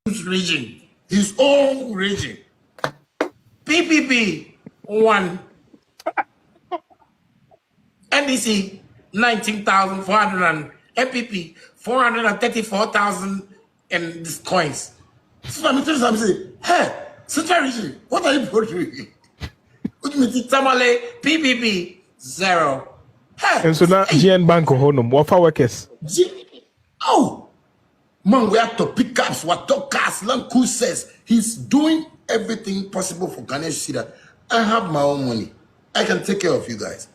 region, his own region. PPP 1, NDC 19,400 and MPP 434,000 and these coins. So I'm saying, hey, Central region, what are you portraying? Tamale PPP 0. Hey, and so now GN Bank honum, what for workers? Oh, man, we have to pick ups, what talk cars, Land Cruisers. He's doing everything possible for Ghana to see that I have my own money. I can take care of you guys.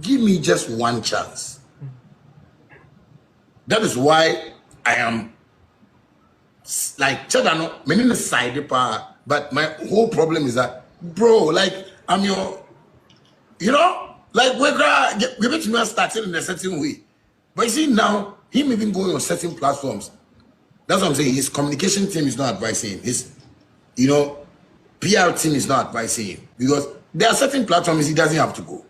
Give me just one chance. That is why I am like Chadano, many side power. But my whole problem is that, bro, like I'm your, you know, like we're going to starting in a certain way. But you see now, him even going on certain platforms. That's what I'm saying. His communication team is not advising him. His, you know, PR team is not advising him. Because there are certain platforms he doesn't have to go.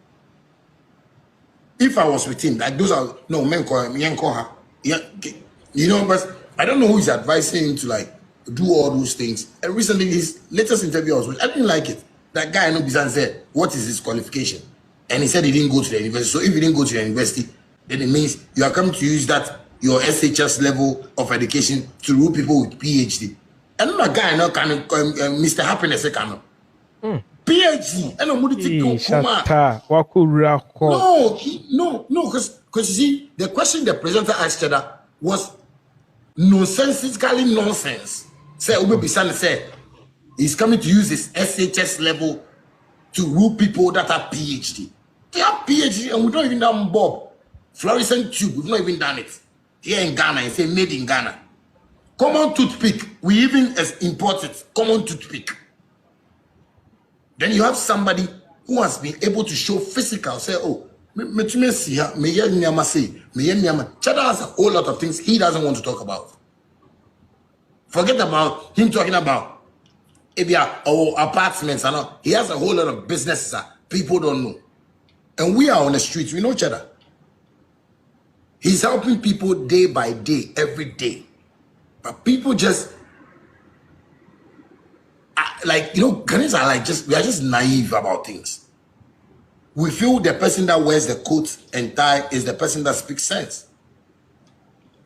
If I was with him, like those are, no, men call him, you know, but I don't know who is advising him to like do all those things. And recently, his latest interview I was with, I didn't like it. That guy, no business, said, what is his qualification? And he said he didn't go to the university. So if he didn't go to the university, then it means you are coming to use that, your SHS level of education to rule people with PhD. And then a guy, no, kind of, Mr. Happiness, kind of. PhD. And I'm no, because you see, the question the presenter asked Cheddar was nonsensically nonsense. Say, Ubebisan said, he's coming to use his SHS level to rule people that have PhD. They have PhD and we don't even done Bob. Fluorescent tube, we've not even done it. Here in Ghana, and say made in Ghana. Common toothpick, we even import it. Common toothpick. Then you have somebody who has been able to show physical, say, oh, Cheddar has a whole lot of things he doesn't want to talk about. Forget about him talking about apartments and all. He has a whole lot of businesses that people don't know. And we are on the streets, we know Cheddar. He's helping people day by day, every day. But people just, like, you know, Ghanaians are like we are just naive about things. We feel the person that wears the coat and tie is the person that speaks sense.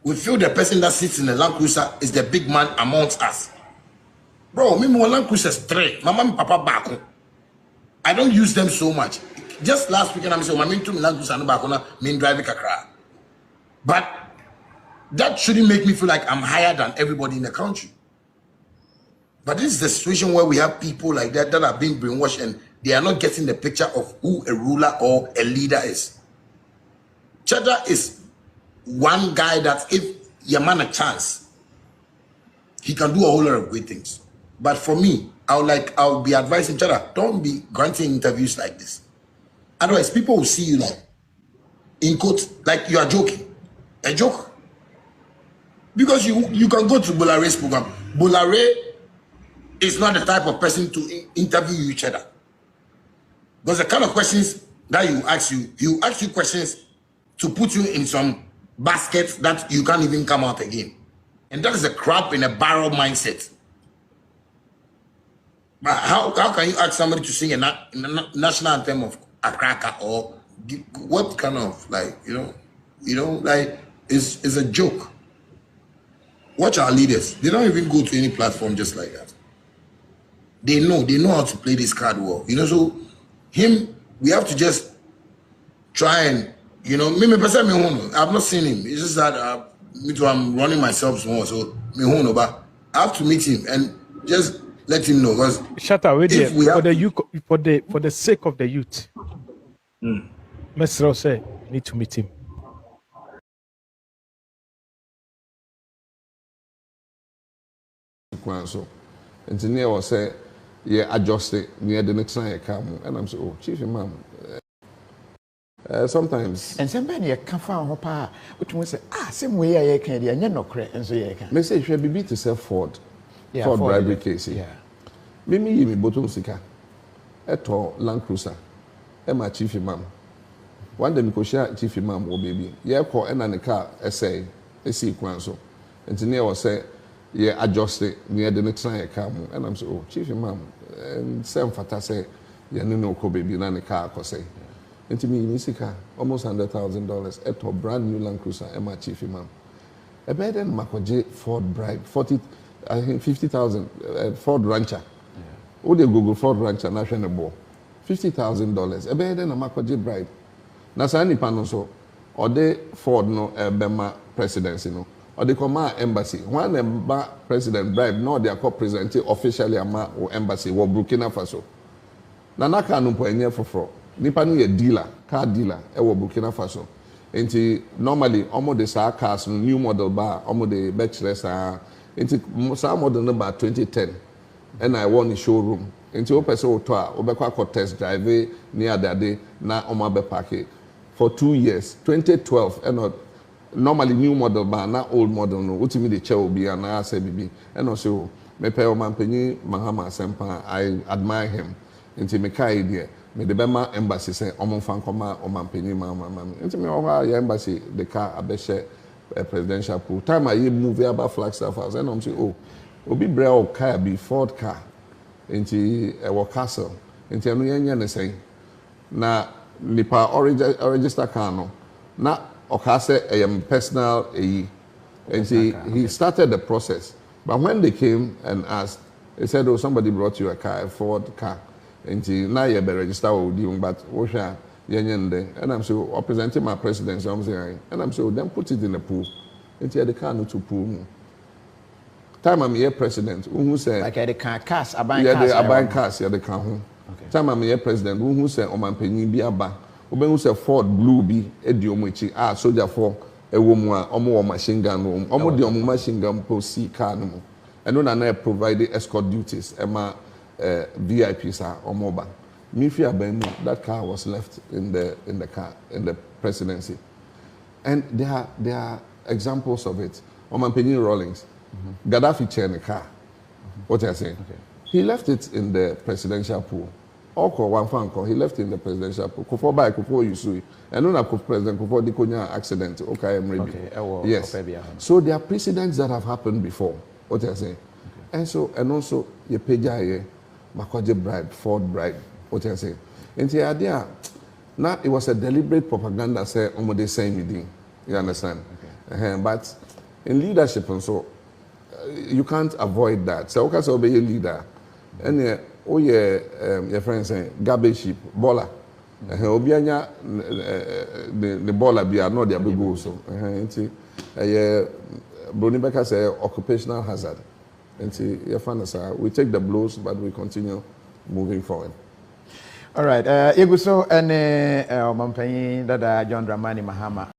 We feel the person that sits in the Land Cruiser is the big man amongst us. Bro, me more Land Cruisers 3. My mom papa back. I don't use them so much. Just last weekend, I'm saying, my main two Land Cruiser no back on me driving kakra. But that shouldn't make me feel like I'm higher than everybody in the country. But this is the situation where we have people like that that are being brainwashed and they are not getting the picture of who a ruler or a leader is. Cheddar is one guy that if your man a chance, he can do a whole lot of great things. But for me, I'll be advising Cheddar, don't be granting interviews like this. Otherwise, people will see you like, in quotes, like you are joking. A joke. Because you can go to Bolare's program. Bolare is not the type of person to interview each other. Because the kind of questions that he ask you questions to put you in some basket that you can't even come out again. And that is a crap in a barrel mindset. But how can you ask somebody to sing a national anthem of Accra or what kind of, like, you know, like, is a joke. Watch our leaders. They don't even go to any platform just like that. They know how to play this card well. You know, so him, we have to just try and, you know, I've not seen him. It's just that I'm running myself more, so but I have to meet him and just let him know. Because shut up, wait there. For the sake of the youth. Mr. say, need to meet him. So, and near was say, yeah, adjust it near the next time I come, and I'm so, oh, chief imam. Sometimes, and somebody can find her which will say, same way I can, and you're not correct, and so you can. Message should be to self Ford bribery case. Yeah, me bottom sika, eto Land Cruiser, my chief imam. One day, because share chief imam or baby, yeah, call and an car essay, a sequence. And near was say, yeah, adjust it near the next time I come. And I'm so, oh, chief imam, and same fata say, yeah, no baby, na ne car, say. And to me, Nisika, almost $100,000 at a brand new Land Cruiser, Emma chief imam. A bed and Makoje Ford bribe, 50,000 Ford Rancher. Who they Google Ford Rancher, national ball. $50,000. A bed and a Makoje bride. Nasani Panoso, or they Ford no Bema presidency no. Or they come embassy. One president bribe, no, they are co-presenting officially or embassy or Burkina Faso. Nanaka no poenye for nipa no ye dealer, car dealer, Burkina Faso. Enti normally almost the saa cars new model bar, almost the bachelor saa. Enti saa model number 2010, and I won the showroom. Enti o pese o to a obekwa test drive near that day na omo be park for 2 years. 2012 and normally new model bar na old model no. Ultimately the chair will be and I say bibi. And also me pay o manpenyi Mahama Sempa. I admire him. Enti me kai idea. Me the Bema embassy say omo fan koma o manpenyi mama. Enti me over your embassy the car abeshe presidential pool. Time I move about Flagstaff House and I'm say oh obi bre o car be Ford car. Enti ewo castle. Enti anu yenye ne say na nipa register car no na okase personal and he started the process, but when they came and asked, they said, oh, somebody brought you a car, a Ford car, and now you better register with you, but Osha and I'm so presenting my presidency, and I'm so then put it in the pool and the car no to pool. Time I'm here president who said like the car cars buying cars the car home. Time I'm here president who said Oman Penny be aba who said Ford blue be ediomochi soldier for a woman or machine gun room almost the machine gun post see car no and then I provided escort duties Emma VIPs or mobile. Mafia that car was left in the car in the presidency. And there are examples of it. Oman Penny Rawlings. Gaddafi chair in the car. What I saying? Okay. He left it in the presidential pool. Oko one fan call. He left it in the presidential pool. Kufo by Kufo Yusui. And no President Kufo Dikonya accident. Okay, I'm ready. Okay. Yes. So there are precedents that have happened before. What I saying? Okay. And also you pay Jaye, Makoje bribe, Ford bribe. What I saying? And the idea, now it was a deliberate propaganda. Say the same meeting. You understand? Okay. But in leadership and so. You can't avoid that. So, okay, so be a leader. And your friend saying garbage ship, baller. Obianya the baller be not their big goal. So, Bruni Becker say occupational hazard. And your friend say we take the blows, but we continue moving forward. All right. Yeguso and Mampanyi Dada John Dramani Mahama.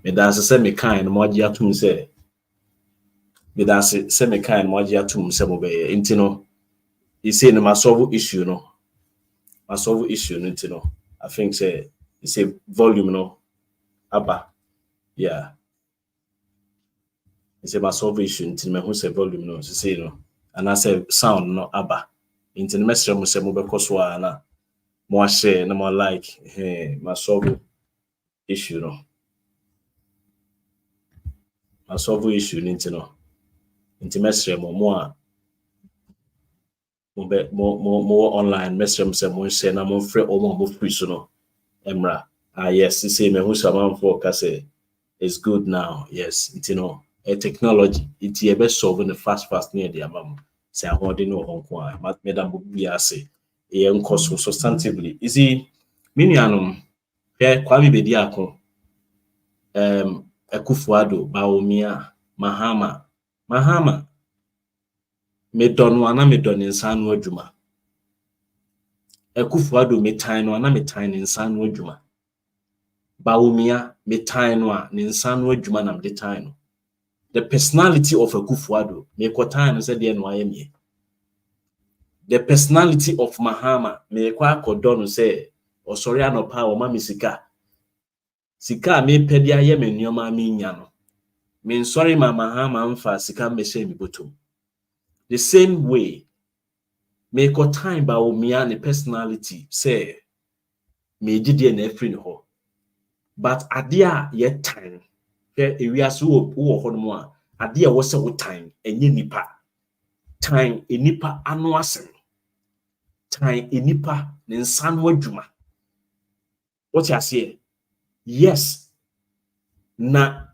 Me dance say me kind mo agye atum say me dance say me kind mo agye atum say mo be nti no you say no ma solve issue no nti no I think say you say volume no aba yeah you say ma solve issue nti me who say volume no say no and I say sound no aba nti no mesre mo say mo be koso na mo share na mo like ma solve issue no ma solve issue nti no nti mesre mo a more online message say mo share na mo free o mo free so no emra yes say me who some for ka say it's good now yes it a technology it e be solve the fast near the amam say ahode no honko a madam bi ase e enko so substantively you see minianum kwami bedi akon Akufuado Baomia Mahama medonu ana medonu insanu adwuma Akufuado metano ana metano insanu adwuma Baomia metano a ne insanu adwuma na mde tano the personality of Akufuado me kwatano said the NYM the personality of Mahama me kwa kodono say osori anopa o ma sika me pedia ye me nneoma me nya no me sorry Mahama mfa sika mbese mi botom. The same way, make a time by me personality say me did na free ho. But adia yet time. We are so who adia was a time and nipa. Time a nipa anwasem. Time a nipa ninsan wajuma. What you say? Yes. Na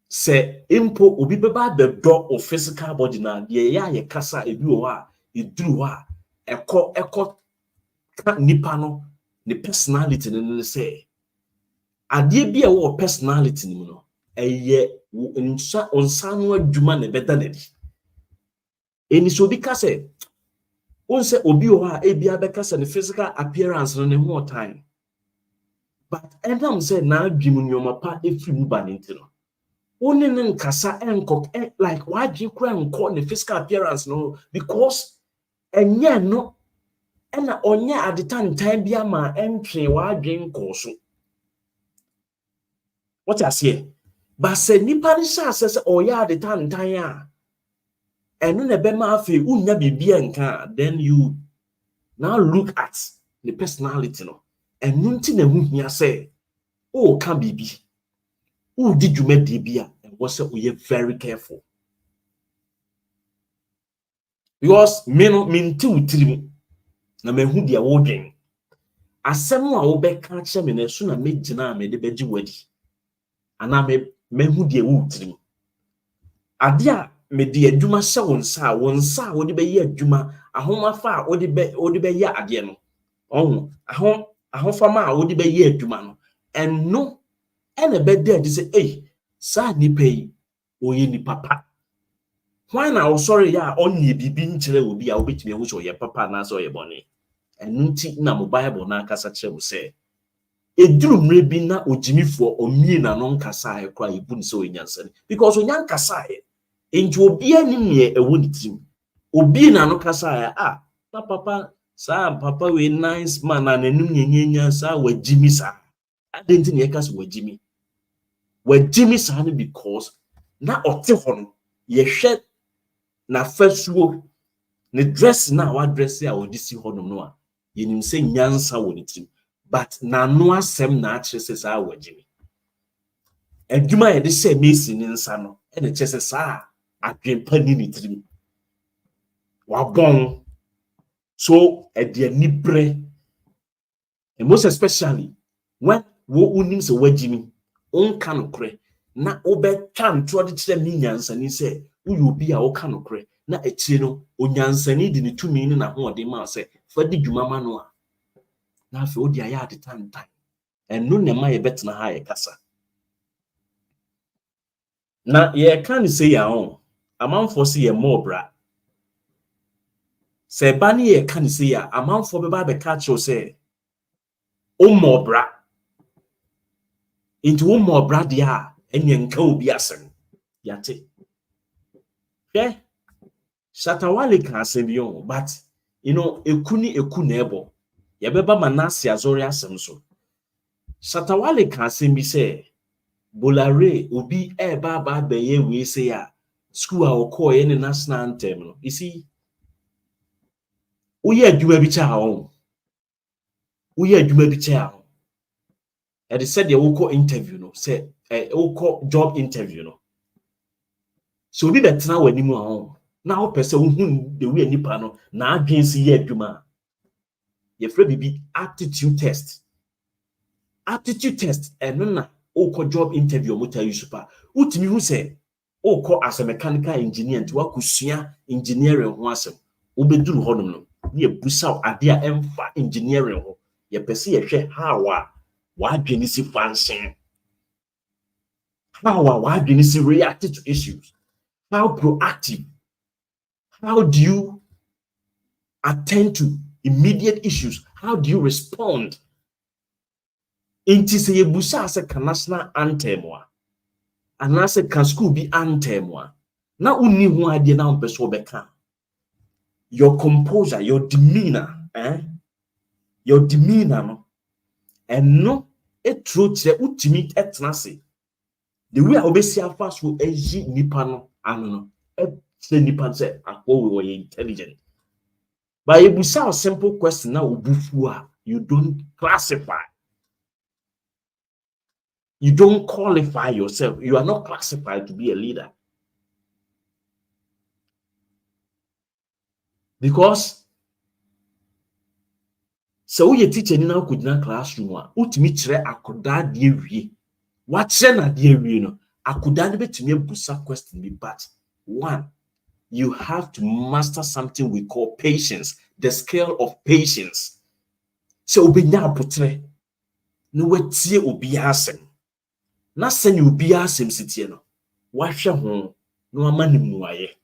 se impo obi beba the door of physical body na ye kasa ebi o ha eduru ha eko nipa no the personality no say ade bia wo personality ni no eye onsa no adwuma na beda na di eni so bi ka say onse obi o ha e bia be kasa ne physical appearance no ne ho time but endam say na adwum nyoma pa efiri mu ba ne ntino only nkasa enko like why do you cry enko the physical appearance no because enye no ena onye at the time bia ma entry wa dwen koso what I say but say nipa ni sha say oya at the time a eno na be ma afi unya bibia nka then you now look at the personality no enu nti na hu hia say o ka bibi o di dwumadi bia was we are very careful because me no minti utrim na me hu dia wo dwen asem a wo be ka che me na so na me gina me de beji wadi ana me hu dia wo utrim ade a me de adwuma hye wonsa wo de be ye adwuma ahoma fa a wo de be ye ade no ohun ahofama a wo de be ye adwuma no enno ene be de say sa nipa yi oye ni papa why na sorry ya onye bibi nkyere obi a obetime hu so ye papa na so ye bone enunti na mo bible na akasa kire wo se eduru mre bi na ojimifo omie na no nkasa ekwa ebu nse onyansane because onyankasa enji obi ani me ewo nitim obi na no kasa na papa sa papa we nice man na nanum nyenya sa wajimi sa adenti ne kasa wajimi sa no because na ote hono ye hwe na fasuo ne dress na wa dress a odisi hono no a yenim se nyansa wo ne tim but na no asem na akire sa wajimi adwuma ye de se mesi ne nsa no e ne chese sa adwempa ni ne tim wa bon so e de nibre and most especially when wo unim se wajimi onka no kre na obetwa nto de kire mi nyansani se uyu obi a oka no kre na akire no onyansani di ne tumi ni na ho de ma se fa di dwuma ma no a na afi odi aya de time enu ne ma ye betena ha ye kasa na ye kan se ya on amanfo se ye mobra se ba ni ye kan se ya amanfo be ba be ka cho se o mobra into o mobra dia enya nka obi asem yate Shatawale can say beyond, but eku na ebo. Yabeba Manasseh Azure asem so. Shatawale can say me say Bolare obi ba beye we say ya school a okọ ye national anthem no. You see, uye adwuma bi cha ho. Uye adwuma bi cha ho. E dey said the okọ interview no, say okọ job interview no. So obi betena wani mu ho. Now person the way nipa no na adwen si ye adwuma. Ye frɛ bibi aptitude test. Aptitude test eno na o job interview mo tell you super. Utimi hu say o as a mechanical engineer nti wakosua engineering ho asem. Obeduru hodom no. Na ye busa ade a emfa engineering ho. Ye pese ye hwɛ how a wadwen si function. How a wadwen si react to issues. How proactive. How do you attend to immediate issues? How do you respond? Inti se ye busa ase ka national anthem wa. Ana se ka school bi anthem wa. Na unni ho ade na unpɛ so bɛka. Your composure, your demeanor, your demeanor no. Eno etro kire utimi etena se. The way obesi afa so eji nipa no ano no. Say nipa say akwo we intelligent. But if you say a simple question now, you don't classify. You don't qualify yourself. You are not classified to be a leader. Because so you teacher in our classroom, utimi chere akoda de wie. What chere na de wie no? Akoda de betumi busa question be but one, you have to master something we call patience, the scale of patience. So obinya apotre no wetie obi asem. Na sene obi asem sitie no. Wahwe ho no amanimu aye.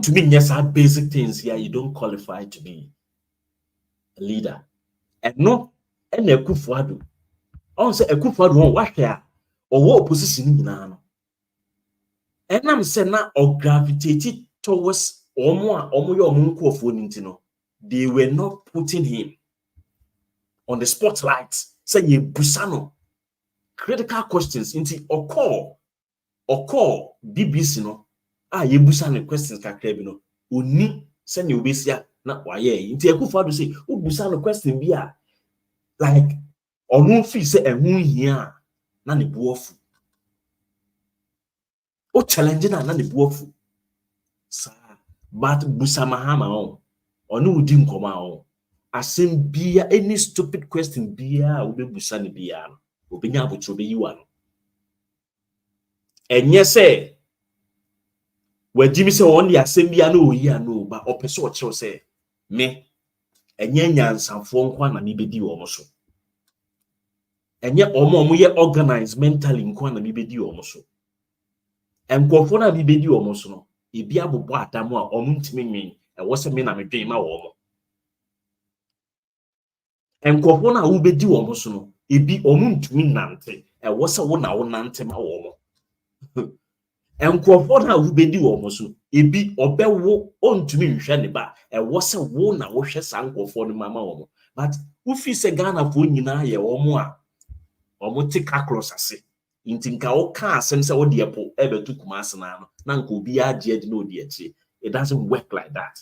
To me, yes, basic things here, you don't qualify to be a leader. And no, and a kufuadu. On say a kufuadu won't wash here or what position in an. And I'm saying now or gravitated towards or more your munko of Wonintino. They were not putting him on the spotlight. Say ye busano. Critical questions into or call BBC no. Ye busano questions kakrebi no. Uni send you besia na waye. Inti Akufo-Addo say u busano question bia like onu fi say ehun hia na ne buofu. O challenge na ne buofu. Sa but busamahama on. Onu udi nkoma on. Asem bia any stupid question bia ube busane bia no. Obenya abotro be yiwa no. Enye say Jimmy say on the assembly no here no but opeso o say me enye nyansanfo nkwa na me bedi wo so enye omo ye organized mentally nkwa na me bedi wo so enkofo na me bedi wo so no ebi abobo adamu a omo ntimi nwen e wo se me na me dwen ma wo mo enkofo na wo bedi wo so no ebi omo ntimi nante e wo se wo na wo nante ma wo mo Enkwofo na wubedi wo so ebi obewo ontumi nhwe ne ba e wo se wo na wo hwe san kwofo no mama wo but ufi se Ghana fo nyina ye wo mo a omo tika cross ase intinka wo ka asem se wo de epo ebetu kumase na no na nka obi agye de no de achi. It doesn't work like that,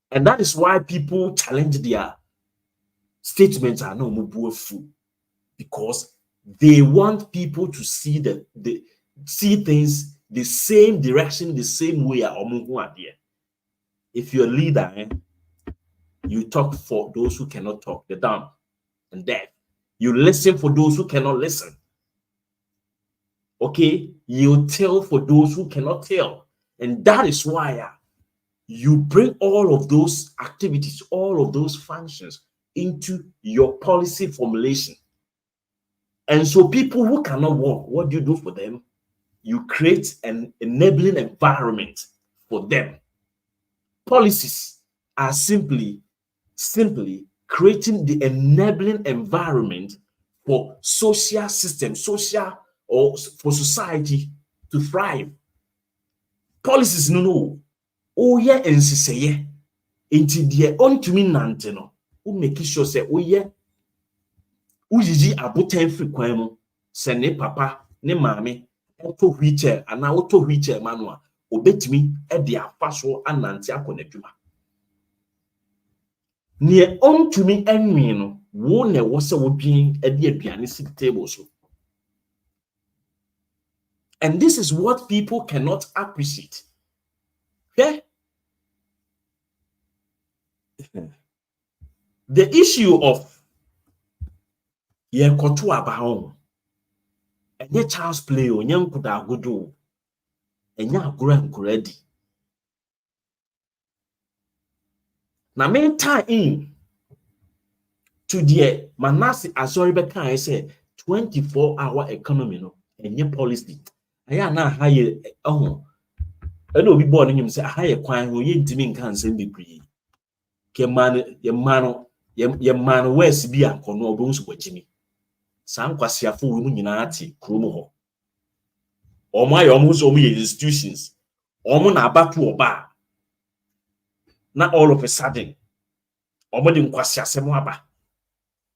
and that is why people challenge their statements are no mubuafu, because they want people to see see things the same direction, the same way. If you're a leader, you talk for those who cannot talk, the dumb and deaf. You listen for those who cannot listen. Okay? You tell for those who cannot tell. And that is why you bring all of those activities, all of those functions into your policy formulation. And so people who cannot walk, what do you do for them? You create an enabling environment for them. Policies are simply creating the enabling environment for social system, or for society to thrive. Policies no. Oh yeah, and say into the ontumi nante no. We make sure say oh yeah. Ujiji aboten free kwan mu se ne papa ne maame auto wheelchair and auto wheelchair manual obetimi e de afaso anante akonadwuma ne ontumi enwi no wo na wo se wo dwen e de aduane si table so And this is what people cannot appreciate. Okay? The issue of yekoto abahon enye child's play onye nkuda agodo enye agura nkuradi na me tie in to the Manasseh Azure beka I say 24-hour economy no enye policy aya na haye eno obi born him say haye kwan ho ye ntimi nka nsem bebre ke man ye man west bi akono obonsu kwachimi san kwasiafo wo mu nyina ate kromo ho omo aye omo so omo ye institutions omo na abatu oba na all of a sudden omo de nkwasiasem aba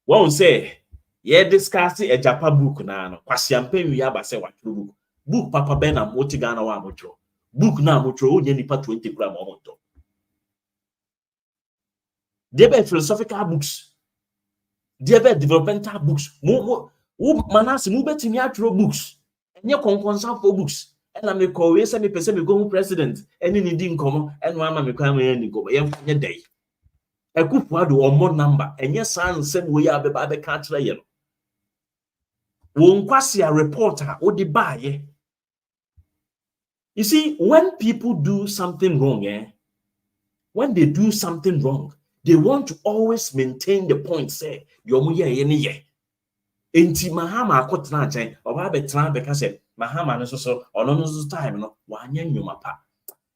won say ye discuss ejapa book na no kwasiampa wi aba say watro book papa ben na moti Ghana wa amotro book na amotro onye nipa 20 kura ma omoto they be philosophical books, they be developmental books. Manasseh mu betimi atro books. Enye konkonsa for books. And I me call we say me pese me go president. Any ni di nkomo. And wa me kwa me ni go. Ye nye day. Ekufuado omo number. Enye san sem we ya be ka kire ye no. Wo nkwasi a reporter o di ba ye. You see, when people do something wrong, when they do something wrong, they want to always maintain the point, say, Yomuye ye. Enti Mahama akotena nchen, oba betena beka say, Mahama no so ono no so time no, wanya nyuma pa.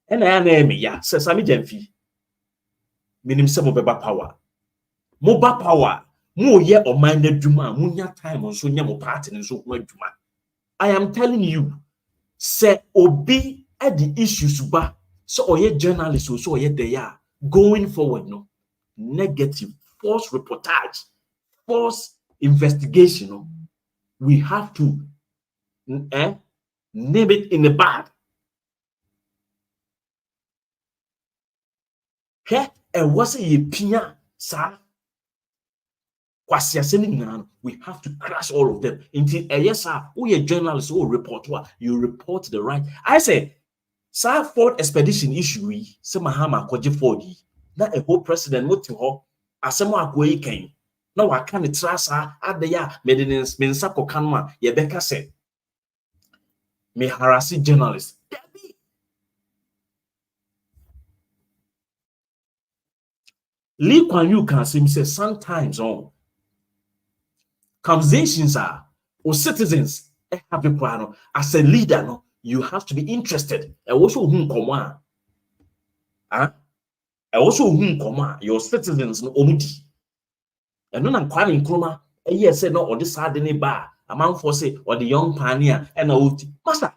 Ena ya na eme ya, se sami jemfi. Minim se mo beba power. Mo ba power, mo ye oman na dwuma, mo nya time so nya mo party nso ko adwuma. I am telling you, say obi at the issues ba, so oye journalist so oye there going forward no. Negative, false reportage, false investigation. No? We have to name it in the bad. Okay? And what's a pia, sir? We have to crush all of them. Until yes, sir, who a journalist or reporter, you report the right. I say, sir, Ford expedition issue, say Mahama Koji Fordi. Na a whole president moti ho asemo akwa ken na waka ne trasa ade ya medinens mensa kokanma ye beka se me harassing journalist Lee Kuan Yew can say sometimes on conversations are or citizens have the plan as a leader no you have to be interested and also who come also your citizens no omudi and no na Kwame Nkrumah yes say no or this side any bar among for say or the young pioneer and master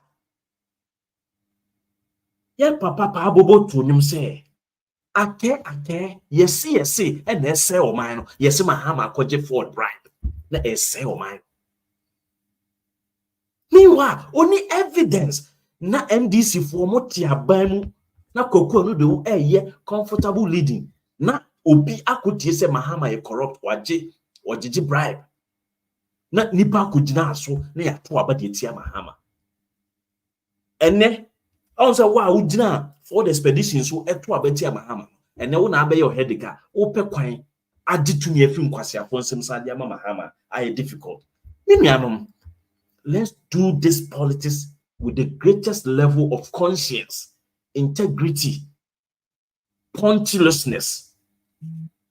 yeah papa bobo to him say ake yes and they say o man yes Mahama Koje Ford bribe na say o man meanwhile only evidence na NDC for moti abamu na kokoro no de comfortable leading na obi akotie se Mahama e corrupt wajeje bribe na nipa akogina aso na ya to aba de tia Mahama ene on say wa ugina for the expedition so eto aba tia Mahama ene wo na abaye ohedika wo pe kwan agitumi afi nkwase afonsem sade ama Mahama ay difficult menuanom let's do this politics with the greatest level of conscience, integrity, punctiliousness.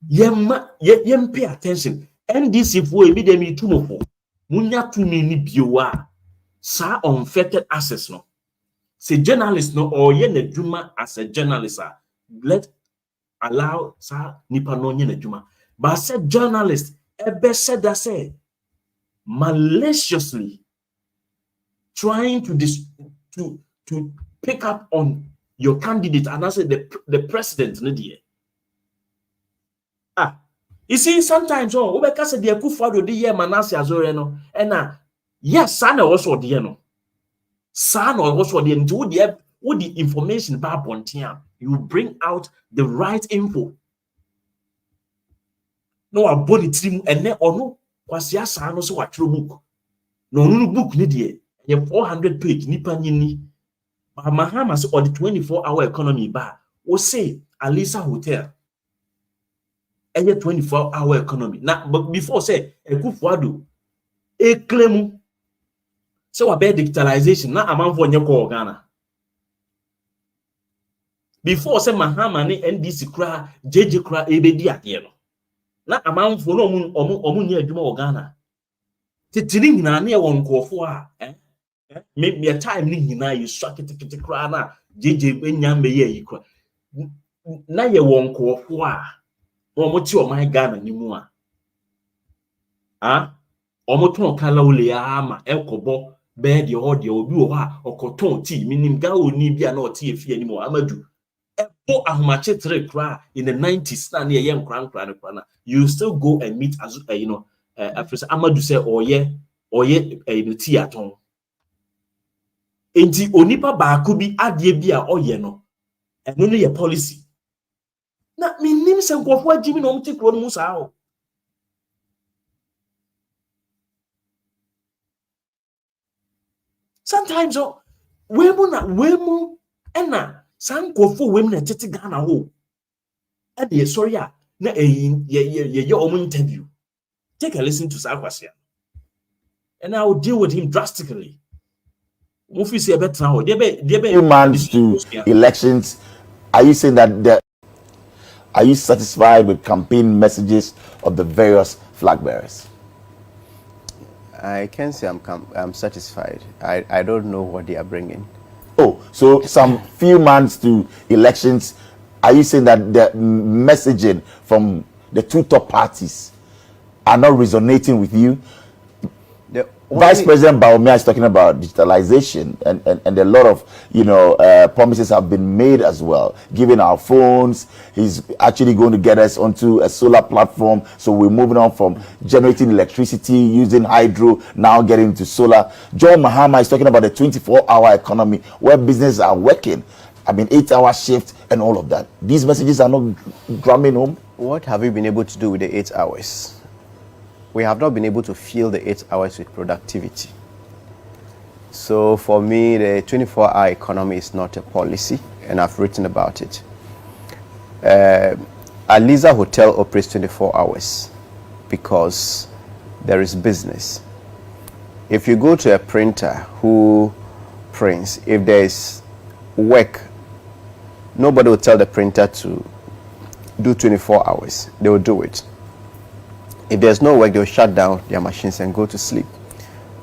Yem pay attention. NDC for a bit too much. Munya too many biwa. Sa unfettered access no. Say journalist no or yen juma as a journalist. Let allow sa nipa no yen juma. But said journalist ebe said that say maliciously trying to pick up on your candidate and I say the president no dear. You see sometimes we because the Akufo-Addo the year Manasseh Azure no and yes sana also the no sana also the into the information about Bontia you bring out the right info no aboni trim ene ono kwase asa no so watro book no no book ni de ye 400 page nipa nyini Mahama so or the 24-hour economy ba we say Alisa Hotel a 24-hour economy na but before say Ekufuado e claim so about digitalization na amanfo nye ko Ghana before say Mahama ne NDC kra JJ kra ebedi ade no na amanfo no omu nye adwuma wo Ghana titiri nyina na ye won nkofo a me time ni nyina yi swakete kra na JJ enya meye yi kra na ye won nkofo a omo ti o my Ghana ni mu a omo ton kala ole ama ekobo be de ho de obi wo ha okoton ti minim ga oni bia na o ti efie ni mo amadu ebo ahomache tre kra in the 90s na ye nkran na you still go and meet as after amadu say oye ti aton enti onipa baako bi ade bia oye no eno no ye policy na minim se nkofo agimi na omti kro no musa ho sometimes wemu ena sankofo wemu na tete Ghana ho ade sorry a na ye interview take a listen to Sakwasia and I will deal with him drastically. Few months to elections, are you saying that are you satisfied with campaign messages of the various flag bearers? I can't say I'm satisfied. I don't know what they are bringing. Oh, so some few months to elections, are you saying that the messaging from the two top parties are not resonating with you? Vice President Baumia is talking about digitalization, and a lot of promises have been made as well. Giving our phones, he's actually going to get us onto a solar platform. So we're moving on from generating electricity using hydro, now getting to solar. John Mahama is talking about the 24-hour economy where businesses are working. I mean, 8-hour shift and all of that. These messages are not drumming home. What have we been able to do with the 8 hours? We have not been able to fill the 8 hours with productivity. So for me, the 24-hour economy is not a policy, and I've written about it. Alisa Hotel operates 24 hours because there is business. If you go to a printer who prints, if there is work, nobody will tell the printer to do 24 hours. They will do it. If there's no work, they'll shut down their machines and go to sleep.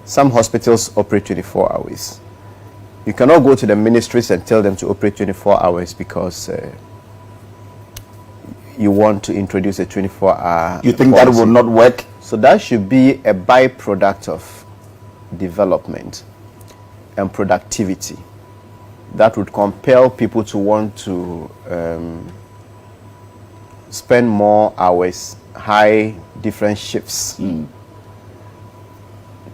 Some hospitals operate 24 hours. You cannot go to the ministries and tell them to operate 24 hours because you want to introduce a 24-hour You think policy. that will not work? So that should be a byproduct of development and productivity that would compel people to want to spend more hours, high different shifts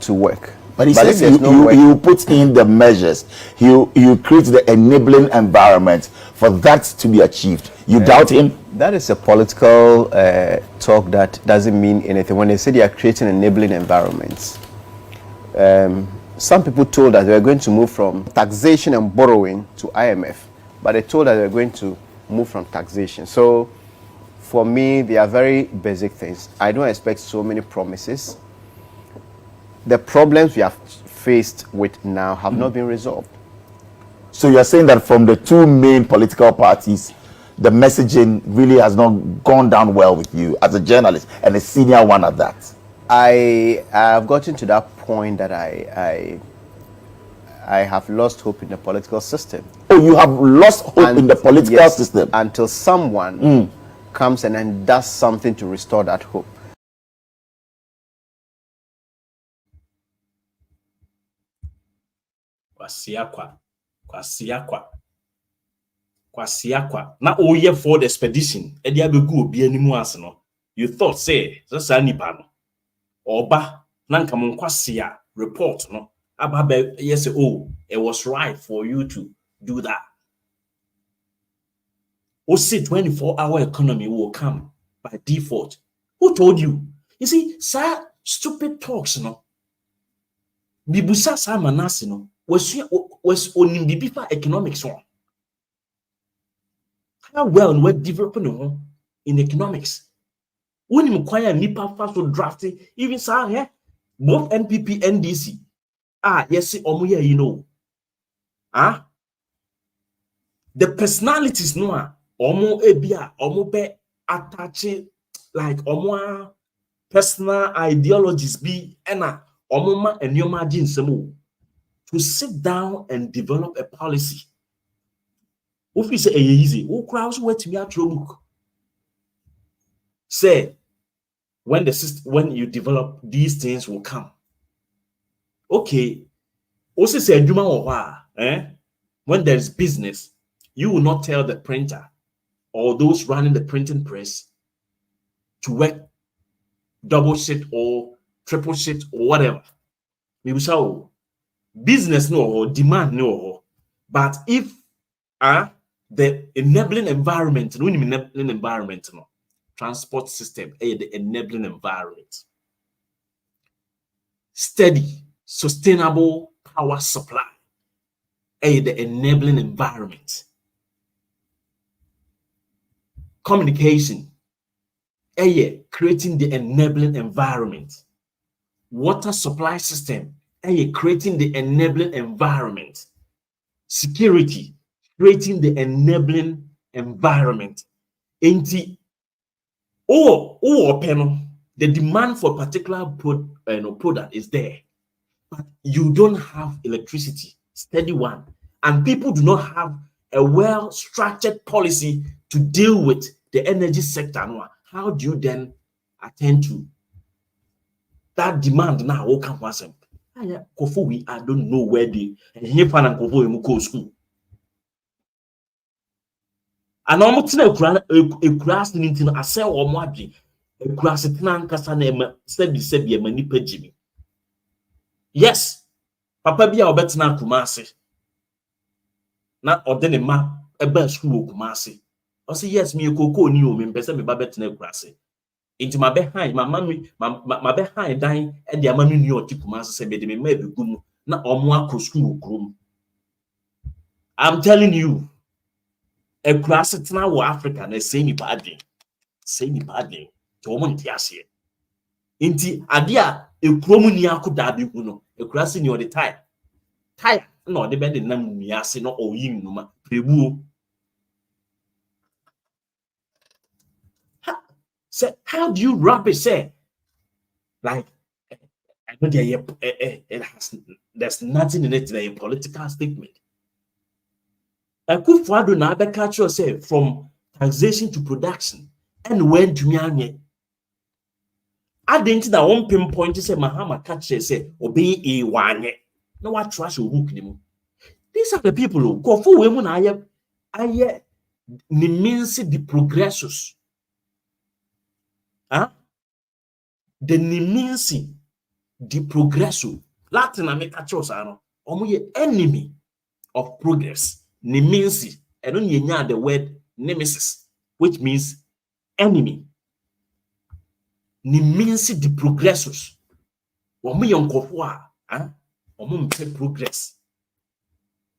to work. But he says you put in the measures. You create the enabling environment for that to be achieved. You doubt him? That is a political talk that doesn't mean anything. When they say they are creating enabling environments, some people told us they were going to move from taxation and borrowing to IMF, but they told us they were going to move from taxation. So for me, they are very basic things. I don't expect so many promises. The problems we have faced with now have not been resolved. So you're saying that from the two main political parties, the messaging really has not gone down well with you as a journalist and a senior one at that? I have gotten to that point that I have lost hope in the political system. Oh, you have lost hope in the political system? Until someone comes and then does something to restore that hope. Kwasiakwa na oye for the expedition e dia begu obi animu ase no you thought say so nipa no oba na nka mon kwasia report no aba yes oh it was right for you to do that. O say 24-hour economy will come by default. Who told you? You see, sir, stupid talks, no. Bibusa sa Manasseh no was onim bibi fa economics one. How well we're developing in economics. When you require nipa fast to drafting, even say here, both NPP, NDC. Yes, omuye, you know. The personalities no omo ebia omo be attach like omo personal ideologies be ena omo ma enyoma di nsemo to sit down and develop a policy. If you say easy, who crowds wait me at book. Say when you develop these things will come. Okay. Also say when there's business, you will not tell the printer or those running the printing press to work double shift or triple shift or whatever. Maybe so business no or demand no. But if the enabling environment, no, transport system, the enabling environment, steady, sustainable power supply, the enabling environment, communication, creating the enabling environment, water supply system, creating the enabling environment, security, creating the enabling environment. The demand for particular product is there, but you don't have electricity, steady one, and people do not have a well-structured policy to deal with the energy sector. How do you then attend to that demand now? I don't know where the school. And almost a grass in a cell or muddy, a grass at Nankasa said manipa Jimmy. Yes, Papa be our better now Kumasi. Not ordinary map a best school Kumasi. I say yes, me a cocoa new me person me babet ne grassy. Into my behind my mammy, my behind dying and the mammy knew your Kumasi said me maybe good not or more school groom. I'm telling you. A grass at now Africa, and say me badly to woman tiasie. Inti adia a cromunia could dabi uno, a grass in your the tire. No, the bed in Namiasi, no, or yin numa, prebu. Say, how do you wrap it? Say, like, I know there's nothing in it, a political statement. I could father now catch yourself from taxation to production and when to me. I didn't know one pinpoint say Mahama catch say obey a one. No what trash or hook him. These are the people who go for women. I means the progressus. The niminsi the progresso. Latin America chose enemy of progress. Niminsi. I don't know the word nemesis, which means enemy. Niminsi the progressus. Omu yonkofwa, omu mpe progress.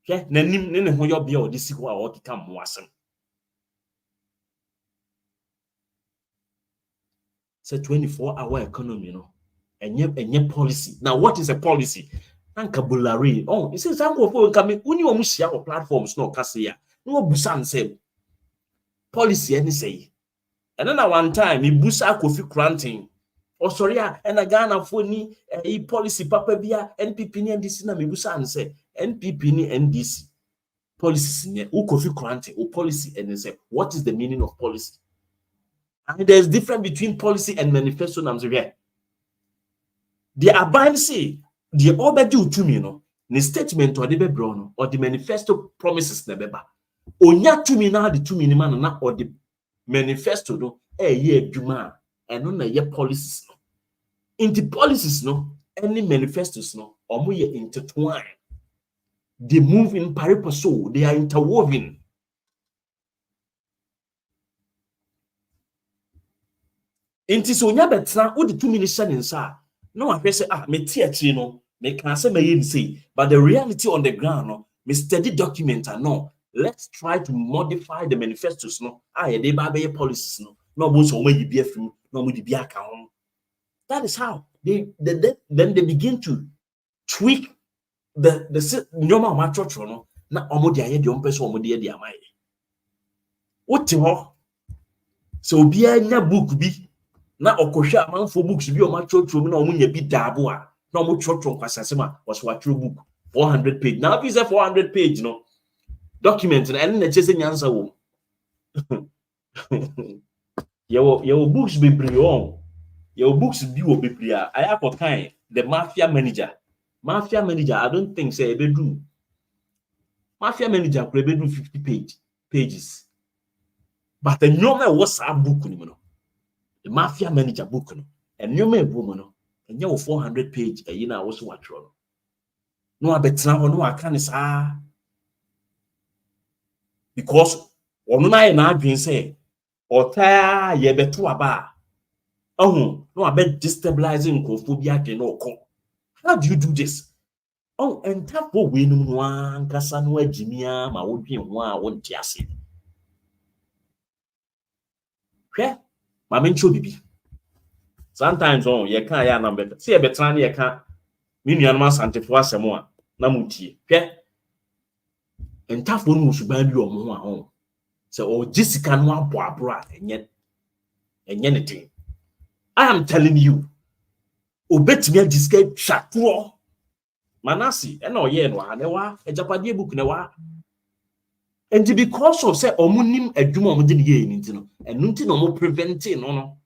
Okay, nene hoyo bia odisi kwa okika mwasem. It's a 24-hour economy, and policy. Now, what is a policy? Ankabulari. Oh, it says uncle for coming. Uni omushia or platforms no kasia. No busan say policy any say. And then at one time, he busa kofi granting. Oh, sorry, and a Ghana for ni policy papa bia NPP ni NDC na me busan say NPP ni NDC policies ni kofi granting or policy and say what is the meaning of policy? And there's difference between policy and manifesto. The abide say the other do to me, the statement or the bebrono or the manifesto promises the beba. Onya to me now the 2 minimum na or the manifesto no ye duma and no ye policies no. In the policies no any manifestos no or ye intertwine. They move in paripaso, they are interwoven. Inti so nya betra wo de 2 minutes in sa no ahwe say me tie no They can say may say, but the reality on the ground, no, me study document no. Let's try to modify the manifestos, no. They baby policies, no. No most of you be from, no be account. That is how then they begin to tweak the normal matter, no. Na omo dia ye de on person omo dia dia mai. What so obi anya book bi na okohwe amanfo books bi o ma chocho na omo nya bi daabo a na omo chocho kwasase ma was what book 400 page. Now if you say 400 page no document and na chese nyansa wo. Your books be brilliant. Your books be wo be a I kind the mafia manager. Mafia manager I don't think say e be do. Mafia manager could be do 50 pages. But the normal was a book no. The mafia manager book no. And you may woman no. And you 400 page a year was what no. No abetra no aka say because ono na adwen say ota ye beto aba no abet destabilizing nkofobia ke no ko. How do you do this? Oh, and tap for we no ankasa no agimia ma wodwen ho a wonte ase. Hwe ma mencho bibi. Sometimes you can ya number. See a betra na ye ka me nuanma santefo asemo a na mutie. Hwe entafo no suban bi omo ho a ho. So Jessica no aboabro a enye ne. I am telling you. Obetimi agiska twatro. Manasseh and no ye no anewa AGYAPADIE book ne wa. And because of say omunim adwuma omde ne ye ni ntino enu ntino omo preventing no.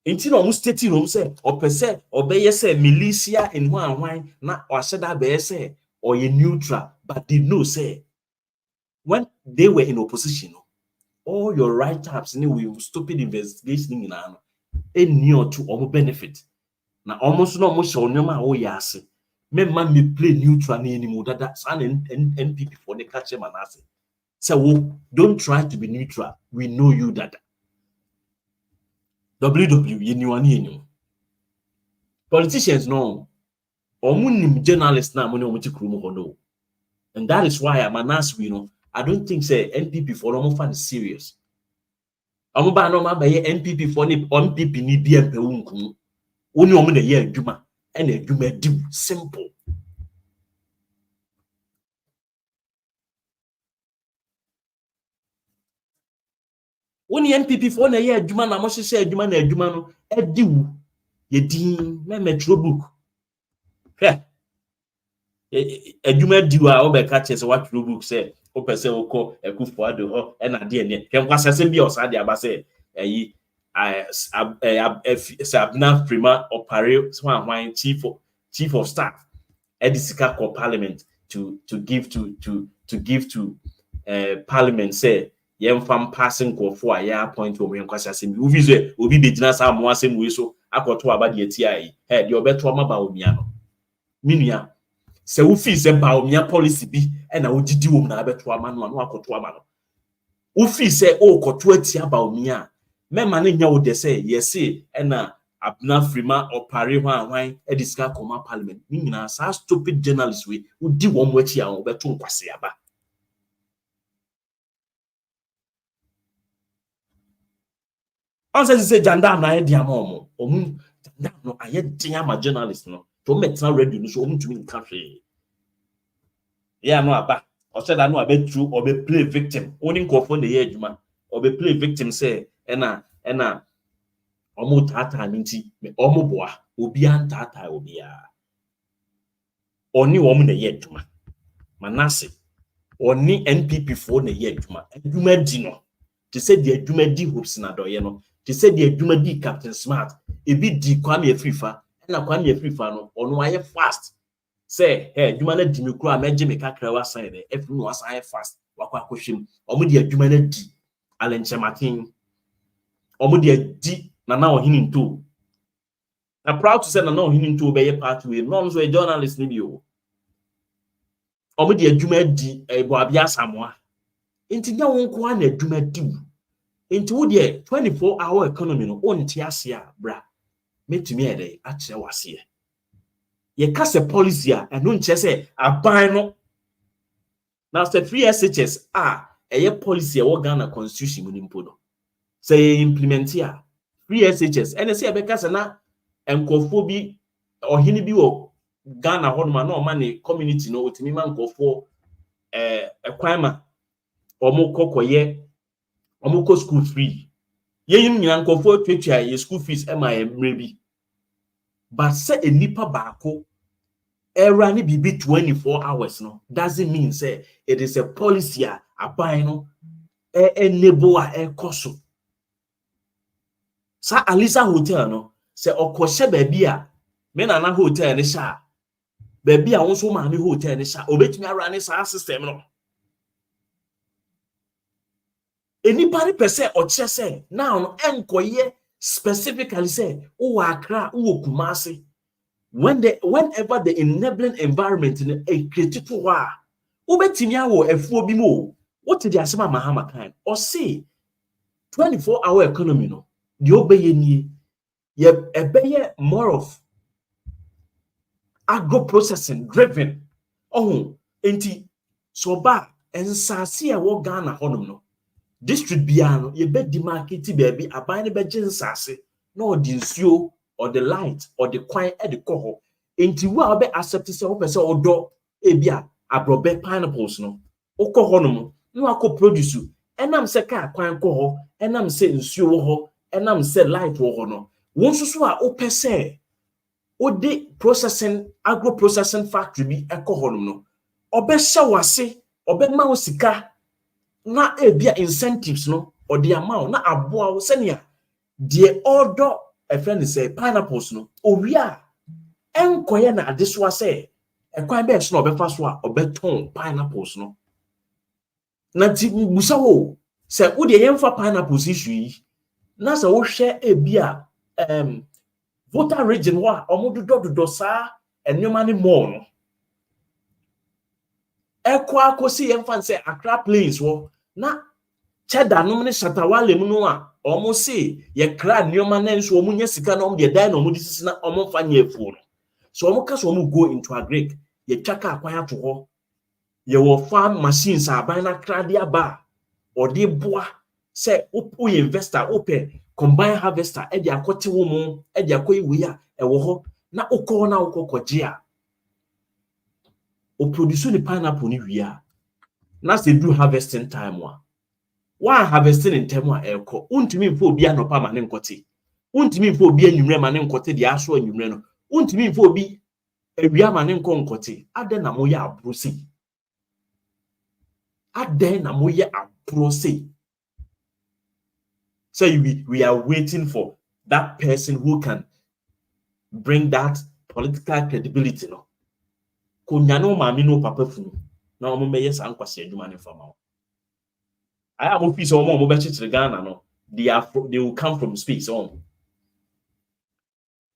Ntino omo stating no say opese obeye say militia in ho anwan na oaseda be say oye neutral but they know say when they were in opposition all your write-ups ni we stupid investigation ni na no eni otu omo benefit na almost no mo show nyoma wo yase me man me play neutral na eni mo dada san NPP for the catch Manasseh so don't try to be neutral we know you dada WW yeniwani politicians no omunim journalists na mo ne omo ti krumo ho no and that is why Manasseh we know I don't think say NPP for no fan serious omo ba no ma ba ye NPP for ni MPP ni bi empe wunku oni omo na ye adwuma and adwuma di simple oni MPP for na ye adwuma na mo hye adwuma na adwuma no ediwu ye din me metro book he adwuma diwa obeka che se what book say o pese oko ekufo ado ho e na de ne kem kwasase bi osa de aba say eyi Sabna Prima opare hwan chief of staff edisika ko parliament to give to parliament say yem fam passing ko for a appoint wo kwasa asem uvi so obi begina sa mo asem we so akoto aba de atia he de obeto ma ba omia no minua se wo fi se ba omia policy bi e na wogidi wo na abeto ama no akoto ama no wo fi se o koto atia ba omia mema na nya wo de say yes e na Abna Frima opare hwan edisika koma parliament ni nyina sa stupid journalists we udi wo mo atia wo beto nkwase aba answer say janda na ye omo janda no aye dia ma journalist no to metra radio no so omu tumi nka hwe yeah no aba o said that no abetru or be play victim oni nkofo na ye adwuma or be play victim say na omo tata nti omo boa obi antata obi a oni wo na ye adwuma Manasseh oni NPP for na ye adwuma di no to say the adwuma di hopes na doye no to say the adwuma di Captain Smart ebi di Kwame Afrifa na Kwame Afrifa no ono aye fast say hey adwuma na di me kura meje me kakra wa san de efi no asan aye fast wakwa akohwem omo di adwuma na di alenchematin omo di na ohini nto na proud to say na ohini nto be ye pathway no so a journalist ni bi o omo di adwuma di ebo abia samoa enti nya won ko na adwuma di enti wo de 24-hour economy no onti ase a bra metumi ede a kire wase ye ka se policy a eno nche se aban no now say free SHS a policy e wo Ghana constitution mu nimpo no say implement ya free SHS ene say e be ka se na enkofo bi ohini bi wo Ghana ho no ma na o ma ne community no otimi ma nkofo ekwan ma omo kokoye omo ko school free yeyin nyina nkofo twetwa ye school fees ma ye mrebi but say enipa baako era ni bibi 24 hours no doesn't mean say it is a policy aban no enable koso sa Alisa hotel no say okoshe baabi a me na hotel ni sha baabi a wonso ma me hotel ni sha obetumi ara ni sa system no anybody per se or say now no enkoye specifically say o Accra o Kumasi whenever the enabling environment in a created to wa ubetimi awo efuo bi mo what the asema mahama kind or say 24-hour economy no the obeye ni ye ebeye more of agro processing driven enti so ba ensase e wo Ghana honum no district bia no ye be di market baby aban ne be nsase no the nsuo or the light or the kwan e de koho enti wo a be accept say wo pese odo ebia abrobe pineapples no okoho no no akọ produce enam se ka kwan koho enam se nsuo wo ho enam se light wo ho no won susu a o pese o de processing agro processing factory bi ekoho no obe hye wase obe ma wo sika na ebia incentives no or the amount na aboa wo senia the order a friend say pineapples no owia enkoye na adeso ase ekwan be so na obefa so a obeton pineapples no na ti busa wo se wo de yemfa pineapples issue yi na se wo hwe ebia voter region wa omodododo sa enwoma ne more no ekwa akosi yemfa say Accra Plains wo na cheda no ne shatawale mu no a omo se ye kra nioma na nso omo nya sika na omo de dan na omo disisi na omo fa nya efu no so omo ka so omo go into agric ye twaka akwan ato ho ye wo farm machines aban na kra de aba or de boa se o investor ope combine harvester e de akote wo mu e de akoyi wi a e wo ho na ukọ na ukọkọje a o produce the pineapple ni wi a na se do harvesting time wa harvesting in time a eko untimi mfo obi anopa ma ne nkote untimi mfo obi anwumre ma ne nkote de aso anwumre no untimi mfo obi awia ma ne nkote ade na mo ya abrosi ade na mo ya abrosi so we are waiting for that person who can bring that political credibility no ko nyane o ma mi no papa funu na o mo meye san kwase adwuma ne fama I am office or more mobile Ghana no they will come from space on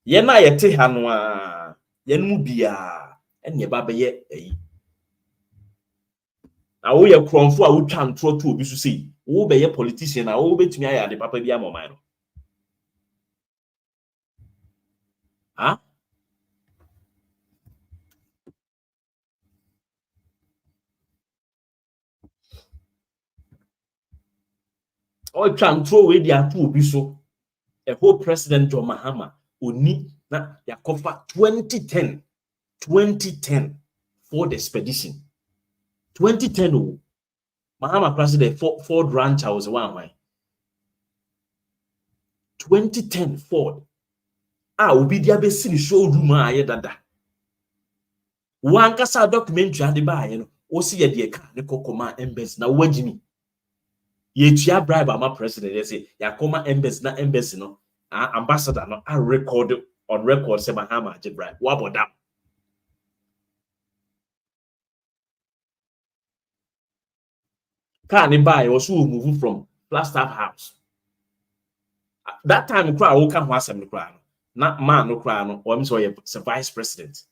ye na ye te ha no a ye no bia ene ba be ye eyi na wo ye kronfo a wo twa ntro to obi so sei wo be ye politician na wo betumi aya de papa bia moman no ha o twa ntro we dia to obi so a whole president John Mahama oni na yakofa 2010 for the expedition 2010 Mahama president Ford Ranch was one 2010 Ford obi dia be si showroom a ye dada wankasa documentary ade ba ye no o si ye de ka ne kokoma embassy na wagimi ye tua bribe ama president ye say yakoma embassy na embassy no ambassador no a record on record say Mahama age bribe wa boda car ne buy also move from Flagstaff House that time cry wo ka ho asem no cry no na man no cry no o so ye vice president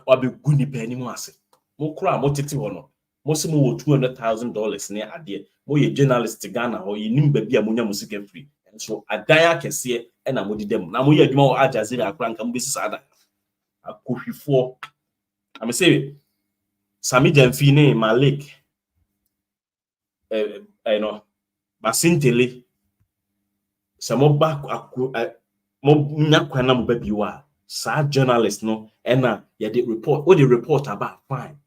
obi guni pe ni mu ase mo cry mo tete ho no Most more $200,000 near idea. More a journalist Ghana or you nimba be a munya music free. And so a dia can see it and I would them. Now we are more Ajazira crank and this ada. A coffee for I'm say Sami Jamfine Malik. You know, Basintele. Some back Mobna baby you are. Sad journalist no and yeah they report what they report about fine.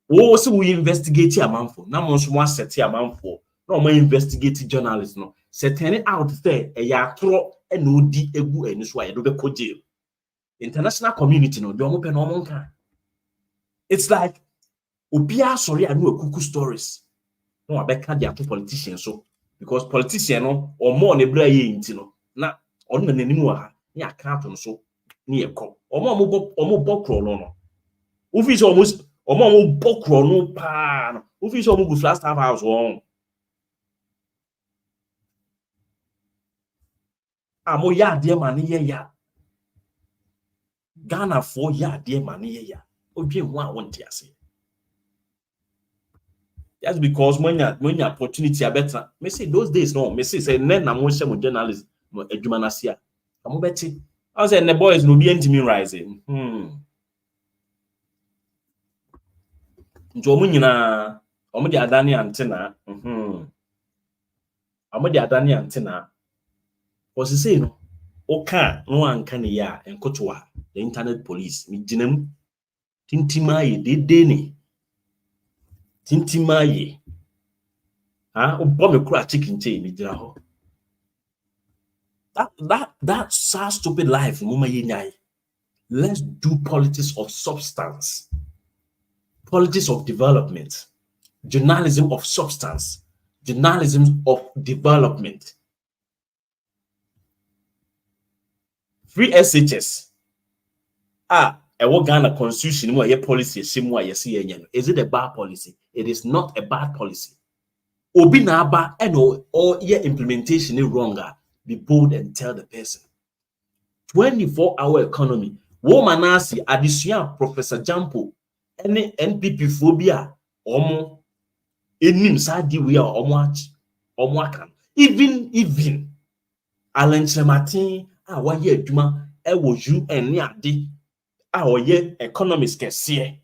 Oh, so we investigate a man for now one set a man for no more investigate journalists no setting out there a yatro and no di egu and so I do be jail. International community no do open no. It's like Obia sorry I know a cuckoo stories. No, I bet their two politicians so because politician no or more nebra ye intino na on the name ya can't so near call or more bokro no. Ufis almost or more bokro no pan. Ufis almost last half hours on. Amo ya dear money ya. Ghana for ya dear money ya. Obi want ya say. Just because when you opportunity are better, me say those days no, me say na mo share journalism no adwuma na sia. Amo beti. I say the boys no be intimi rising. Nti omo nyina omo de adane antena. Omo de adane antena. Was say no. Oka no anka ne ya enkotoa the internet police mi ginam tintimaye dedeni. Tintimaye. Obome kura chicken chain ni jira ho. That sad stupid life mama yenyai. Let's do politics of substance. Politics of development. Journalism of substance. Journalism of development. Free SHS. Ghana constitution mo ye policy shimwa yesi yenyen. Is it a bad policy? It is not a bad policy. Obi na aba or your implementation is wronger. Be bold and tell the person. 24-hour economy. Wo Manasseh Azure Professor Jampo any NPP phobia omo enim sadi we are omo akan. Even Alan Chematin waye adwuma wo UN ni ade oye economics kese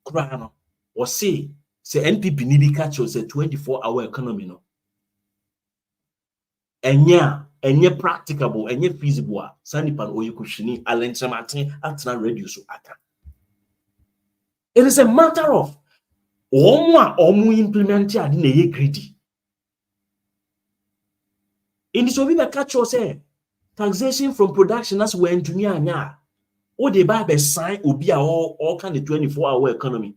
kura no o say NPP ni bi catch us 24-hour economy no enye practicable enye feasible sanipan oyekushini alenchamatin atna radio so aka. It is a matter of omu implement ade na ye greedy in this obi be catch us taxation from production as we ntumi anya o de ba be sign obi a all kind of 24-hour economy.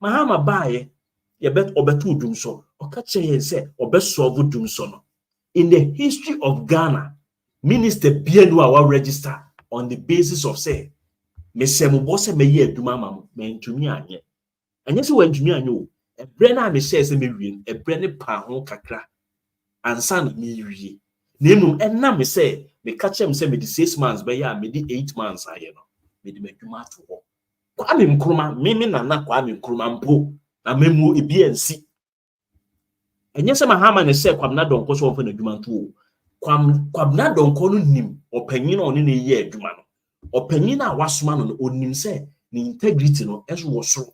Mahama bae ye bet obetu dum so okache ye say obesolve dum so no. In the history of Ghana, Minister Bienu our register on the basis of say me se mo boss me ye aduma mam me ntumi anye. Anye se we ntumi anye o e bre na me share se me wie e bre ne pa ho kakra ansa na me wie. Na emu enna me say me catch am say me di 6 months be ya me di 8 months aye no. Me di aduma to ho. Kwame Nkrumah mimi nana Kwame Nkrumah mpo na memu ebi ansi. Enye se Mahama ne se Kwabena Donko so won fa adwuma nto Kwabena Donko no nim opanyin no ne ye adwuma no opanyin a wasoma no onim se ne integrity no eso wo so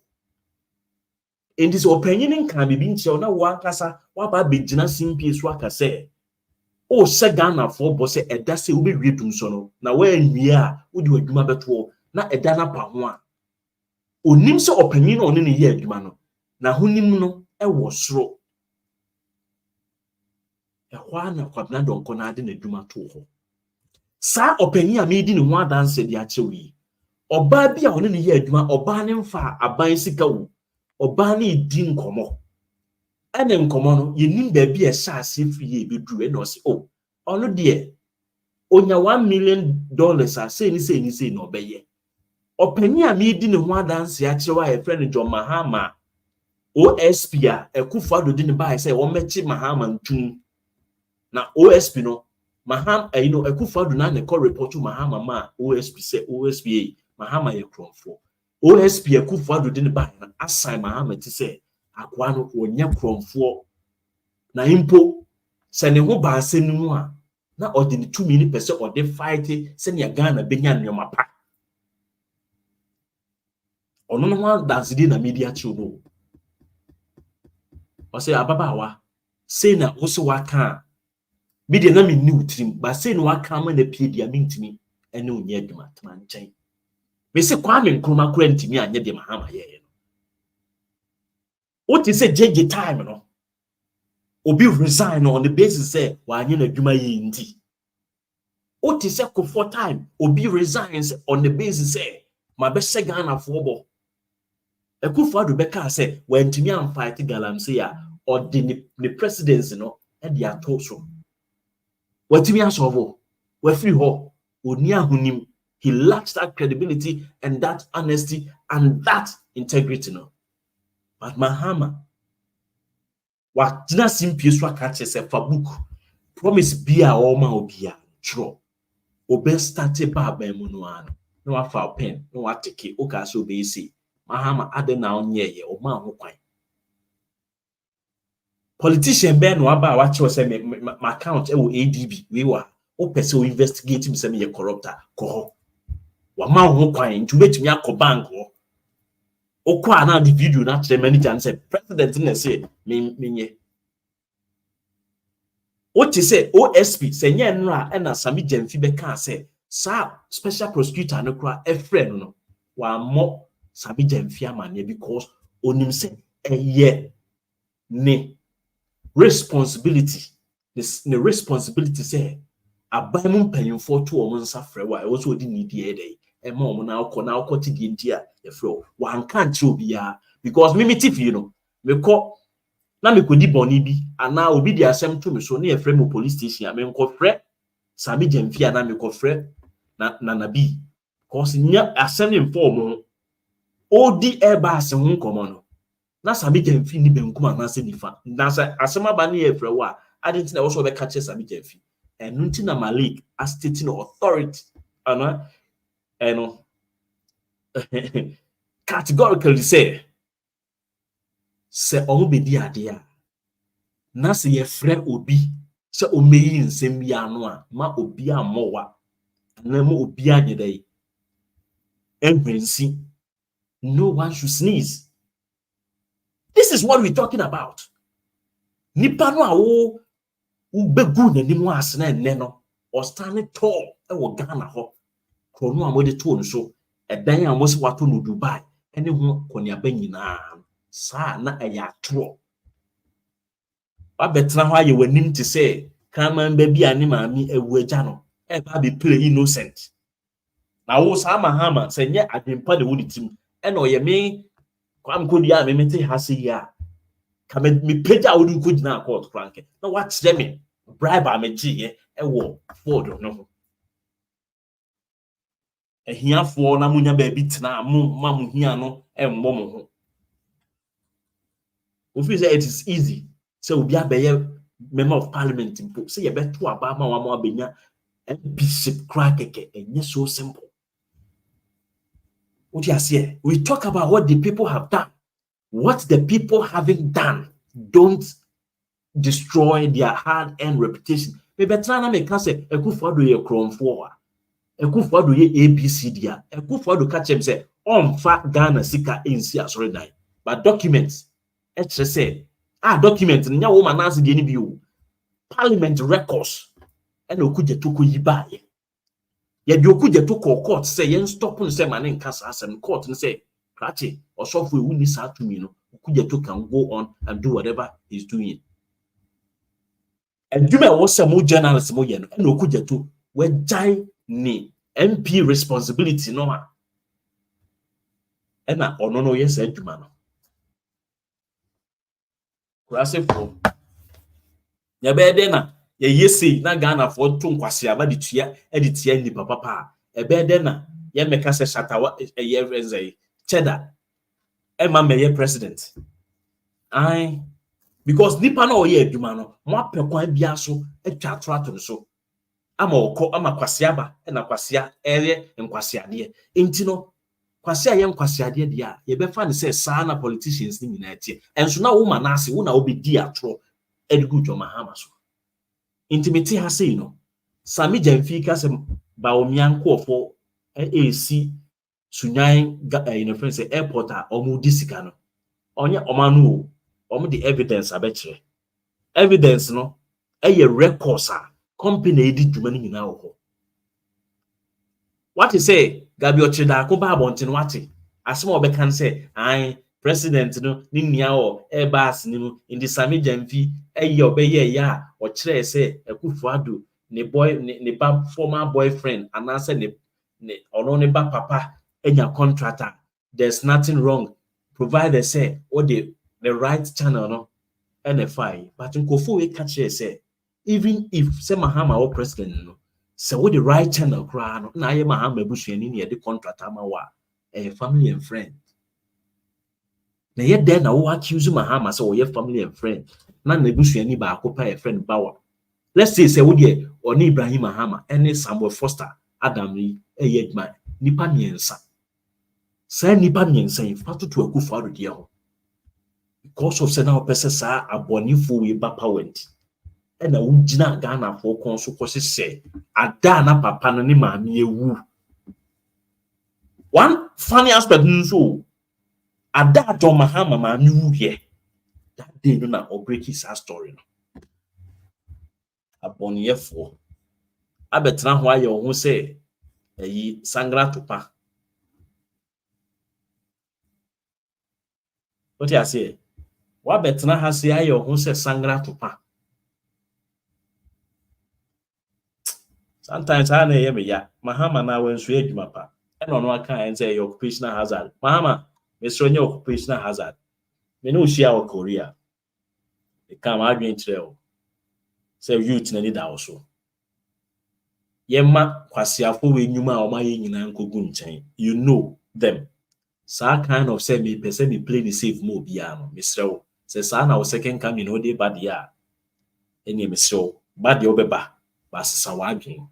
endi se opanyin nka bibi nche na wo akasa wa ba begina simpie so aka se o se Ghana fo bo se eda se wo be wie dum so no na wa anwie a wo di adwuma beto na eda na pa ho a onim se opanyin no ne ye adwuma no na honim no wo soro na Kwabena Donko na ade na adwuma to ho sa opanyin a me di ne ho adanse de achewi oba bi a one ne ye adwuma oba ne mfa aban sika wo oba ne di nkomo ene nkomo no yenim ba bi e sha ase fiye beduru e no se ono de onya $1 million a say ni no beye opanyin a me di ne ho adanse achewa e friend John Mahama OSP a Akufo-Addo di ne ba say wo mechi Mahama ntum na OSP no Mahama Akufo-Addo na ne call report to Mahama ma OSP say OSP Mahama ye kromfo OSP Akufo-Addo de ne ba na assign Mahama to say akwa no wonya kromfo na impo se ne ho ba asenu a na ode ne 2 minute pese ode fight se ne Ghana benya nyoma pa ono no ho dance di na media chill no o say ababawa say na wo se waka media na me new trim ba say no waka ma na pie dia mentimi ene onya adwuma tama nchen me se Kwame Nkrumah kura ntimi anye de Mahama ye no what is say JJ time no obi resign on the basis say wanye na adwuma ye nti what is say for time obi resigns on the basis say ma be se Ghana for bo Akufo-Addo beka say when ntimi am fight galamsey a or the presidency no e dey ato so watimi asovo we free ho oni ahunim. He lacks that credibility and that honesty and that integrity no. But Mahama what dina simpie so aka che se fa book promise bia o ma obia tro obe start ba mu no an no wa fa pen no wa take o ka so be say Mahama ade na onye ye o ma ho kwan politician be no aba wa che say my account e wo ADB we wa o pese o investigate me say me corruptor ko wama ho kwan nti betumi akọ bank ho okwa na the video na tell manager and say president na say menye o ti say OSP say nye nra e na Sami Gyamfi be ka say sa special prosecutor no kra e friend no wa mo Sami Gyamfi amane because onim say eye ne responsibility this the responsibility say aban mu mpanyimfo to omo nsa frɛ wa e wo so odi need e dey ema omo na akọ ti di ntia e frɛ wan kan che obia because me tiff you know me kɔ na me kodi boni bi ana obi di asem to me so na e frɛ me police station a me nkɔ frɛ Sami Gyamfi ana me kɔ frɛ na bi because nya asem ne inform odi e ba asem ho komo no na Sami Gyamfi ni benkum ana se nifa na asem aba na e frɛ wa adenti na wo so be ka che Sami Gyamfi enunti na Malik as stating authority ana categorically say omo be di ade a na se ye frɛ obi se o meyi nsem bia no a ma obi amowa na ma obi anyedai enwensi no one should sneeze. This is what we're talking about. Nipa no a wo begu nanim ase na enne no or stand tall e wo Ghana ho krono a mo de to no so edan a mo se wato no Dubai ene ho koniaba nyina sa na eya tro ba betra ho aye wanim te say kraman ba bia ne maami ewu agya no e ba be play innocent na wo sa Mahama se nye adwempa de wo di tim e na oye me kwam kodi a me mete ha se ya ka me pagya wo di kodi na court crank na what them me bribe am giye e wo Ford no ehiafo na munya ba bi tena mu hia no emmo mo ho ofi say it is easy say obi abeye member of parliament impo say ye beto aba ma wa mo abenya bishop crackeke enye so simple. What you say? We talk about what the people have done. What the people haven't done don't destroy their hard-earned reputation. Maybe try make can say Akufo-Addo ye kromfo a Akufo-Addo ye ABCD a Akufo-Addo catch him say on fa Ghana sika ensi asore dan but documents say document nya wo Manasseh de ni bi o parliament records and okuje to ko yiba ye de okuje to court say yen stop no say man nka sa asem court no say krache osofo ewu ni sa to me no okuje to can go on and do whatever he's doing and you may also more journalists mo ye no and okuje to we jai ni MP responsibility no ma and na ono no yes adwuma no kurase for ya be de na ye yesi na Ghana for to nkwase aba de tua editia ni papa e be de na ye meka se shatawa ye renzai cheddar e ma me ye president ai because nipa na o ye adwuma no mo apekwan bia so atwa ato so ama okọ ama kwase aba e na kwase ere nkwase ade enti no kwase ayem kwase ade dia ye be fa ne say saa na politicians ni nyina tie enso na wo Manasseh wo na obedi atro edigu John Mahama so intimate ha sei no Sami Jamfi ka se ba omianko ofo AC sunyan you know friend say airport a omu di sika no onye omanu omu di evidence abekire evidence no eye records a company edi dwuma ni nyina wo what you say Gabi Ochida ko ba abonten wate asem obekan say ai president no ni nia o airbus ni mu indi Sami Jamfi eye obeye ya o kire say Akufo-Addo ne boy ne ba former boyfriend and answer ne ono ne ba papa enya contractor there's nothing wrong provided say or the right channel no NFI but nkofo we catch say even if say Mahama or president no say what the right channel kra no na ye Mahama busuani ne the contractor ma wa family and friend na ye then na wo accuse Mahama say your family and friend na busuani ba akopa a friend bawa let's say what the oni Ibrahim Mahama any Samuel Foster Adam ni edman nipa miensa say nipa miensa in fact to Akufo-Addo de ho because of say now person sa abonifo we ba pawent e na wugina Ghana for kon so ko se ada na papa no ne maame ewu one funny aspect nso ada John Mahama maame wu here that day no na o break his story no abonifo abetra ho aye ho say eyi sangra topa what you say wa betena ha say aye ho say sangra topa sometimes I na me ya Mahama na wensu adwuma pa e no no aka en say occupational hazard Mahama me so nye occupational hazard me no shia o Korea e kam adwen kire o say youth na need also yemma kwasiafo we nyuma o ma ye nyina nkogu nchen you know them sa kind of say me person me play the safe mo bia no me srew say sa na o second coming no dey bad ya eni me srew bad yo beba ba sesa wa adwen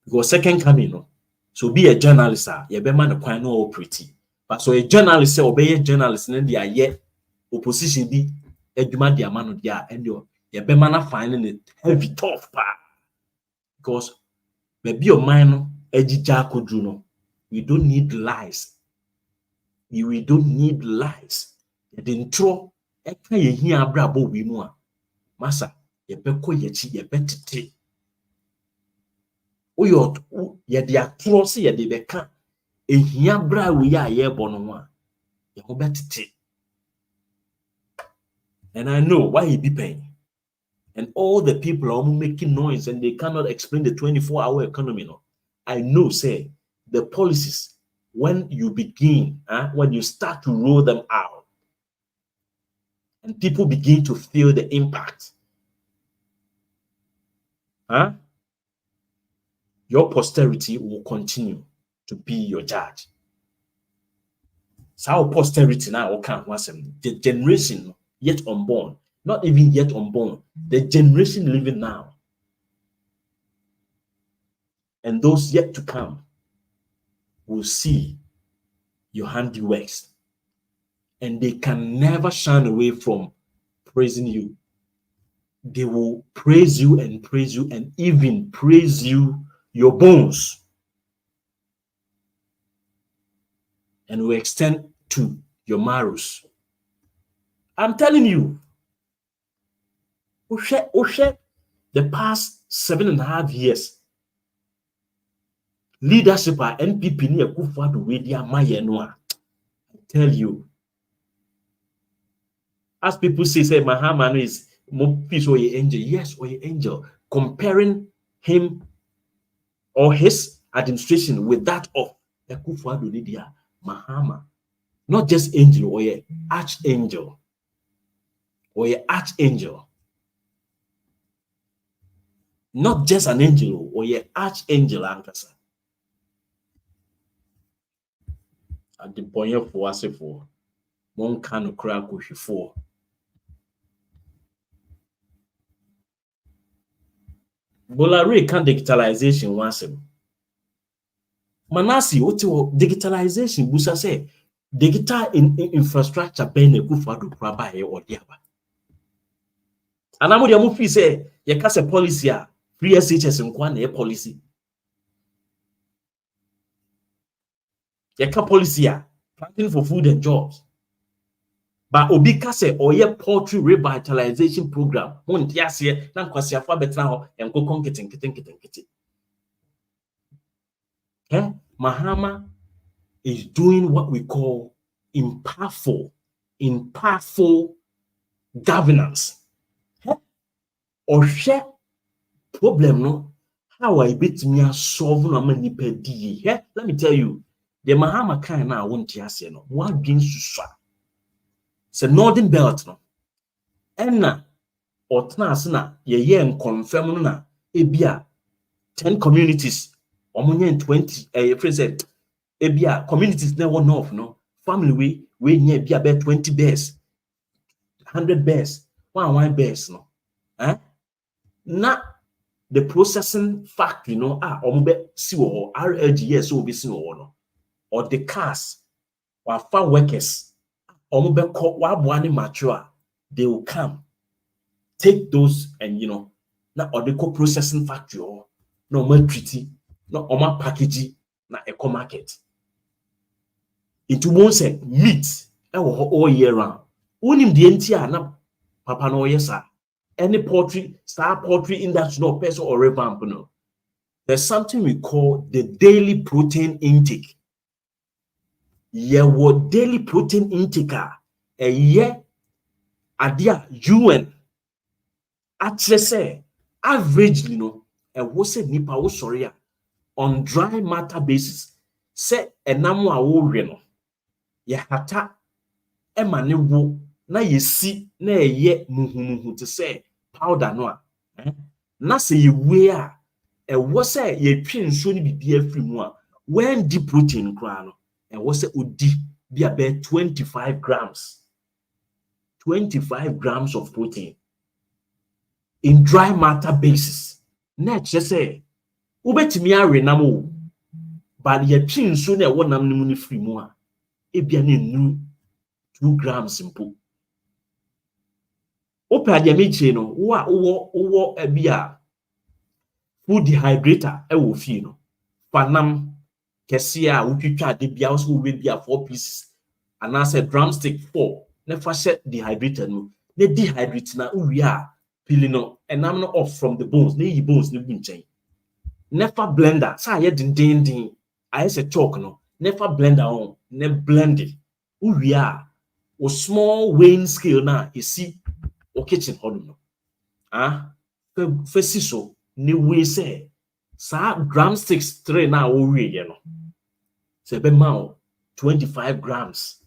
because second coming no so be a journalist you be man kwan no operate but so a journalist say obey journalist na dia ye opposition bi adwuma dia ma no dia and you be man find it heavy tough pa because be your mind no agija kodru no we don't need lies we don't need lies the intro e kan ye hia abrabo wi mu a masa ye be koyechi ye be tete uyo ye de atro se ye de beka ehia bra we ya ye bo no ho a ye ho betete and I know why he be paying and all the people are making noise and they cannot explain the 24-hour economy no I know say the policies when you begin when you start to roll them out and people begin to feel the impact your posterity will continue to be your judge. So our posterity now can the generation yet unborn, not even yet unborn, the generation living now, and those yet to come will see your handiworks, and they can never shine away from praising you. They will praise you and even praise you your bones. And will extend to your marrows. I'm telling you, the past 7.5 years, leadership at NPP ni Akufo-Addo wedia mayenwa. I tell you, as people say Mahama is more peace or your angel. Yes, or your angel. Comparing him or his administration with that of Akufo-Addo Lydia Mahama. Not just angel or your archangel. Or your archangel. Not just an angel or your archangel ankasa. At the point of for one kind of crack for. Bolare can digitalization once him. Manasseh, what digitalization busa say digital infrastructure ben e kufadu kraba e odiaba. Anamu dia mu fi say ye ka say policy a free SHS nkwa na e policy. Ye ka policy a planting for food and jobs. But obi ka say oye poultry revitalization program. Won dia se na nkwasiafo betena ho enkokon keten. Mahama is doing what we call impactful governance. Or share problem no how I bit me solve no many per di. Let me tell you, the Mahama kind now won't yase no. What being suswa? Se northern belt no. Enna or tnasna ye and confirm na ebia 10 communities omunye 20 friend said ebia communities never north no family we near be about 20 bears 100 bears one bears no na the processing factory no ombe si wo RLGS obi si wo no or the cars or farm workers ombe ko wa boa ni mature they will come take those and na or the co-processing factory or no more treaty no oma package na eco market into one say meat all year round unim the entire na papa no yes sir any poultry industry no person or revamp no there's something we call the daily protein intake. What daily protein intake a year adia UN actually say averagely and was a nipa wo sorry on dry matter basis say enamo a wo we no ye hata e ma ne wo na ye si na ye muhumuhu to say powder no na say ye we a e wo say ye twi nso ni bibia free mu a when deep protein kra no e wo say odi bi about 25 grams of protein in dry matter basis. Na just say ubetimi awe nam o but ye twi nso na e wo nam ni free mu a e bia na nu 2 grams simple. Opa dia meche no wo bia food dehydrator e wo fie no fanam kese a wotwitwa de bia so we bia 4 pieces and I said drumstick 4 na fa she dehydrator no na dehydrate na uwi a pili no enam no off from the bones na yi bones no bi nchen never blender sa ye din I say chalk no never blender on ne blend it uwi a o small weighing scale na you see o kitchen hodum no fesi so ni we say sa drumsticks 3 na o we ye no se be ma 25 grams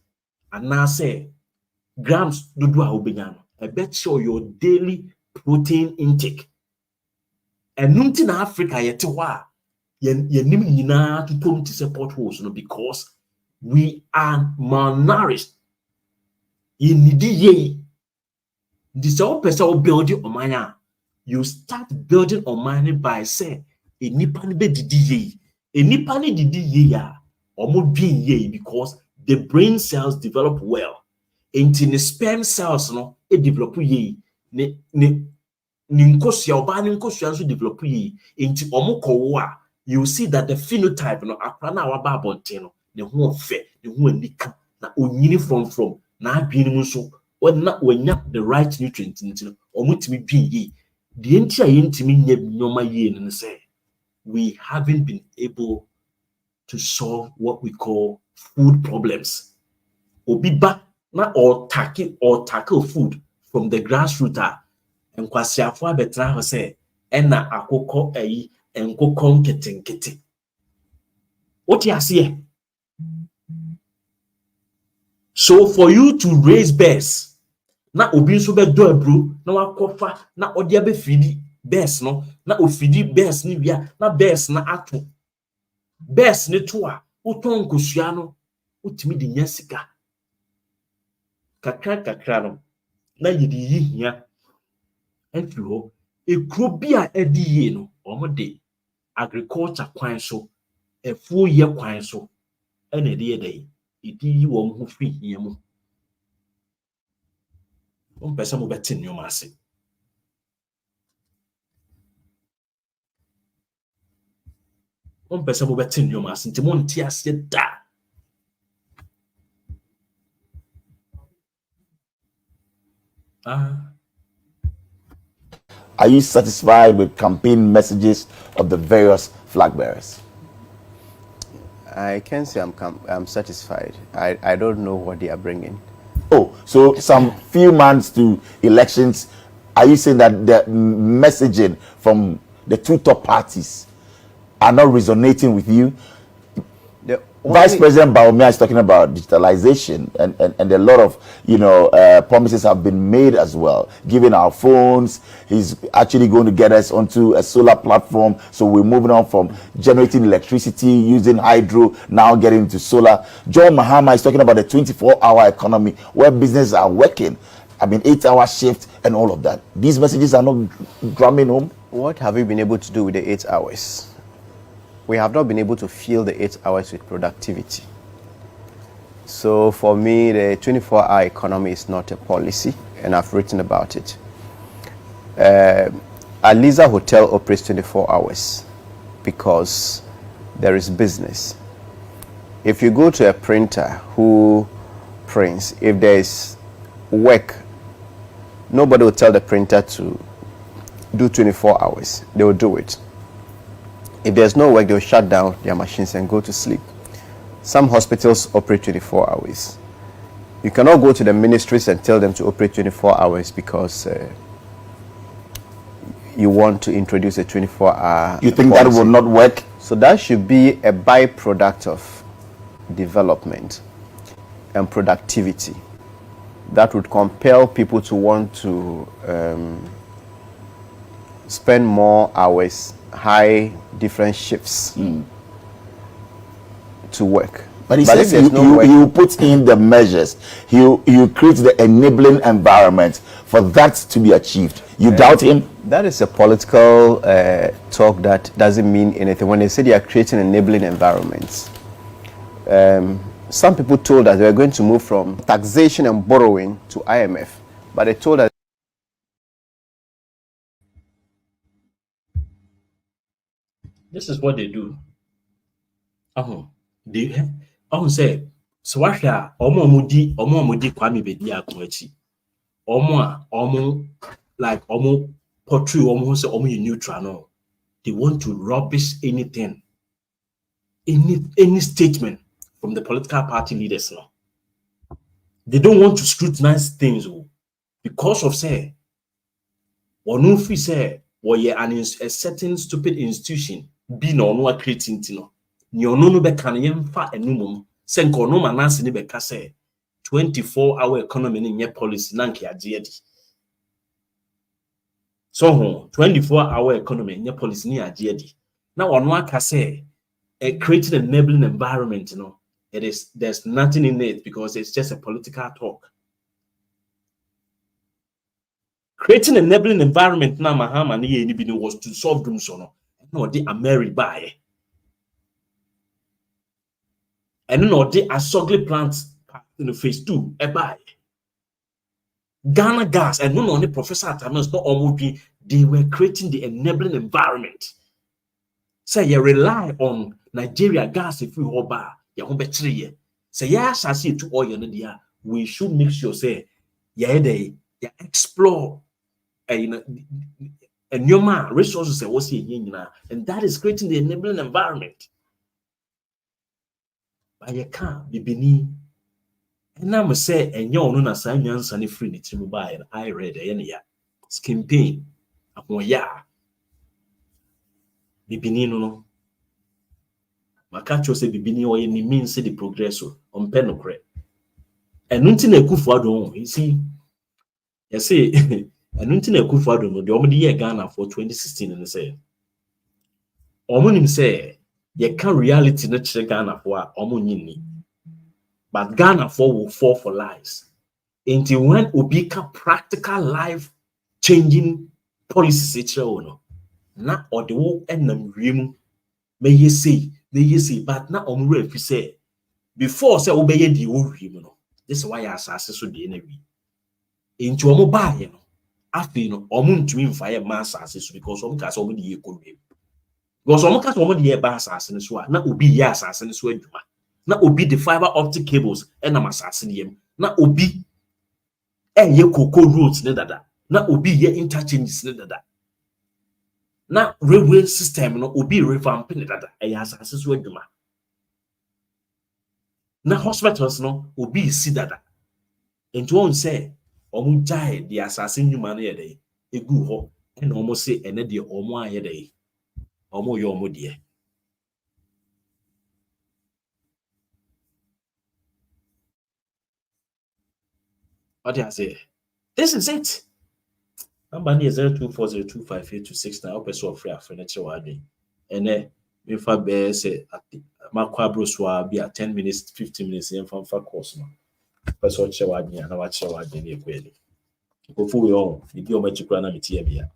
and I say grams dodo a obenya no I bet sure your daily protein intake and nunti na Africa yete ho a ye nim nyina to tom to support holes no because we are malnourished in the this all person building omanya you start building omanya by say a nipa ni be didi ye a nipa ni didi ye ya omo dwin ye because the brain cells develop well into the sperm cells no e develop ye ni nkosua oba ni nkosua so develop ye into omo kowo a you see that the phenotype no akra na wa ba bonten no ne ho ofe ne ho anika na onyini from na adwin mu so when the right nutrients into omutimi dwin ye the entire yentimi nya nyoma ye no say we haven't been able to solve what we call food problems. Obiba na or tackle food from the grassroots and kwasiafo abetra ho say ena akoko ayi enkoko nketenkete. What you see? So for you to raise bears na obi nso be do abro na wakofa na odi abe fidi bears no na ofidi bears ni bia na bears na ato bears ne to a uton kosua no utimi de nya sika kakra no na yidi yihia afiri ho ekro bia edi ye no omo de agriculture kwan so a full year kwan so and a day it won't who free him. One person will bet in your massy. One person will bet in your mass into Montias yet da. Are you satisfied with campaign messages of the various flag bearers? I can't say I'm satisfied. I don't know what they are bringing. Oh, so some few months to elections, are you saying that the messaging from the two top parties are not resonating with you? Vice President Baumia is talking about digitalization, and a lot of promises have been made as well. Giving our phones, he's actually going to get us onto a solar platform. So we're moving on from generating electricity using hydro, now getting to solar. John Mahama is talking about the 24-hour economy where businesses are working. I mean, 8-hour shift and all of that. These messages are not drumming home. What have we been able to do with the 8 hours? We have not been able to fill the 8 hours with productivity. So for me, the 24-hour economy is not a policy, and I've written about it. Aliza Hotel operates 24 hours because there is business. If you go to a printer who prints, if there is work, nobody will tell the printer to do 24 hours. They will do it. If there's no work, they'll shut down their machines and go to sleep. Some hospitals operate 24 hours. You cannot go to the ministries and tell them to operate 24 hours because you want to introduce a 24-hour You think policy. That will not work? So that should be a byproduct of development and productivity that would compel people to want to spend more hours, high different shifts to work. But he says you put in the measures, you create the enabling environment for that to be achieved. You doubt him? That is a political talk that doesn't mean anything. When they say they are creating enabling environments, some people told us they were going to move from taxation and borrowing to IMF, but they told us this is what they do. They say so what ya omomudi kwami bedi akwachi. Like portray say neutral no. They want to rubbish anything. Any statement from the political party leaders now. They don't want to scrutinize things because of say one say a certain stupid institution be no creating no no be can yemfa enumum say nko no Manasseh ne be ka say 24-hour economy ne policy na nke AGYAPADIE. So 24-hour economy ne policy ne AGYAPADIE. Now one aka say creating an enabling environment, there's nothing in it because it's just a political talk. Creating an enabling environment now Mahama was to solve them so no they are married by and no they are ugly plants in the phase 2 by Ghana gas and no only Professor Atamas not almost they were creating the enabling environment. Say you rely on Nigeria gas if we bar you won't be 3 years. Say yes, I see to all your we should make sure say they explore and new resources and that is creating the enabling environment. But you can't be beneath. And I'm say and you know sign and free to buy and I read any skin pain. Be beneath no. Makacho say be beneath or any means say the progress on penocre. And nothing a kufuado, you see. You say and nothing a kufuado no the only year Ghana for 2016 and say Omonim say you can't reality not check Ghana for Omonini. But Ghana for will fall for lies. Until when Ubika practical life changing policies no. Na or the whole and rim may you say you see, but now if you say before say obey the old no. This is why I assassin so the enemy. Into omo buy no. After no omo ntumi mfa ye ma assassin so because omo cast omo the economy. Because omo cast omo the ba assassin so na obi ye assassin so adwuma. Na obi the fiber optic cables and am assassin yem. Na obi ye cocoa roads ne dada. Na obi ye interchanges ne dada. Na railway system no obi revamp ne dada. Assassin so adwuma. Na hospitals no obi si dada. Enti won say omo jai the assassin nyuma na ye dey egu ho na omo say ene de omo aye dey omo ye omo de. What do I say? This is it. Number is 0240258269. Open so free furniture wadi. Ene me fa be say makwa broswa be 10 minutes 15 minutes in from course no. Person che wadi na wa che wadi na ekweli. Ofu yo, ibi o machikura na metie bia.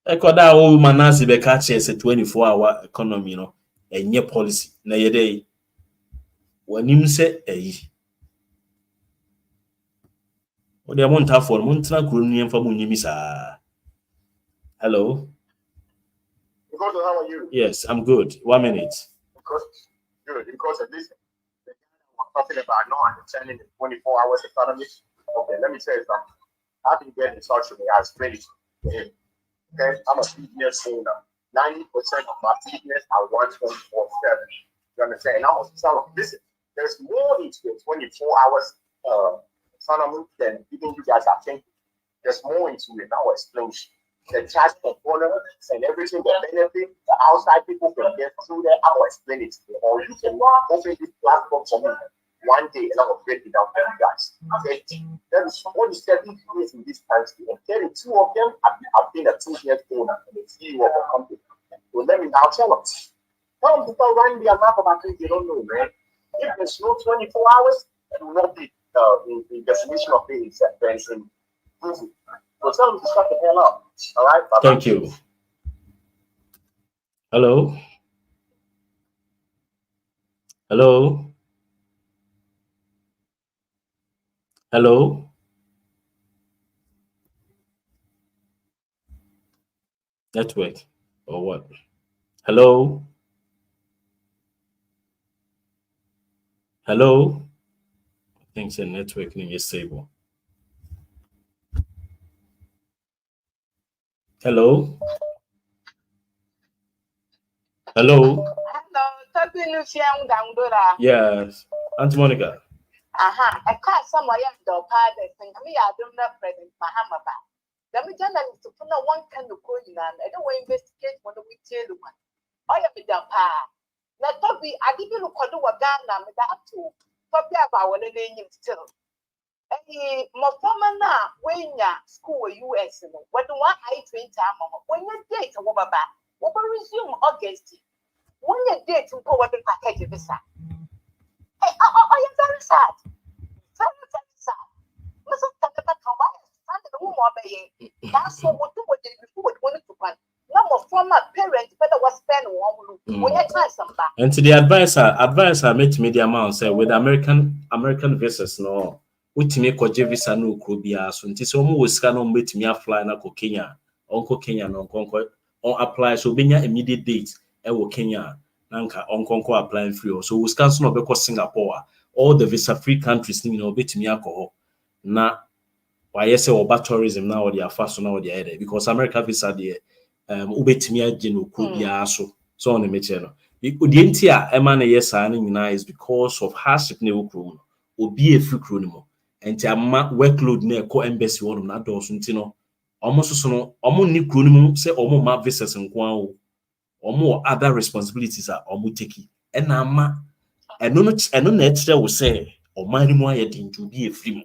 Ekoda o Manasseh be catch as a 24-hour economy no enye policy na ye dey wanim se eyi o dey monta for montra kuro nu yemfa mu nyimi sa. Hello. Because how are you? Yes, I'm good. 1 minute. Because of this, we're talking about not understanding the 24 hours economy. Okay, let me tell you something. I've been getting in touch with me. I explained it to him. Okay, I'm a business owner. 90% of my business I want 24/7. You understand? And I was telling him, listen, there's more into the 24 hours economy than even you guys are thinking. There's more into it. I will explain. The tax components and everything, the benefit, the outside people can get through there. I will explain it to you. Or you can open this platform for me one day and I will break it down for you guys. Okay. There is 47 years in this country, and 32 of them have been a 2-year owner and the CEO of a company. So let me now tell them. Tell them people running their mouth about things they don't know, man. If there's no 24 hours, it will not be the definition of things that there's in easy. So tell them to shut the hell up. All right? Bye-bye. Thank you. Hello. Hello. Hello. Network or what? Hello. Hello. I think the network is stable. Hello. Hello. Yes. Aunt Monica. I can't somewhere the party and me. I don't know present Mahamaba. The journalist to put one kind of coin and I don't investigate what we tell one. I am with the pa. Let Toby, I didn't look at what Ghana with that too. Toby about what name still. My former now, when ya school US, what do I train time when you date a woman back? We will resume August. When you date to go what the package visa. I am very sad. Very, very sad. Mr. That's what we do with it before we wanted to find. Now, former parents better was spend one. We had time some back. And to the advisor made media amount say with American visas no. Utimi koje visa no krobia so nti se omo wosika no mbetimi afly na ko Kenya onko Kenya no onko on apply so benya immediate date e wo Kenya na nka onko apply free so wosika so no be ko Singapore all the visa free countries ni no betimi akọ na why say oba tourism na or dia faso na or dia ede because America visa dey ubetimi agye no krobia so on the meche no the ntia e ma na yes na nyina is because of hardship na okro no obi e free kro ni mo enti amma workload na eko embassy won na do so ntino omo so no omo ni kro ni mu say omo ma visas nko an o omo other responsibilities are omo take e na amma eno na etre wo say oman ni mu aye din to bi e free mo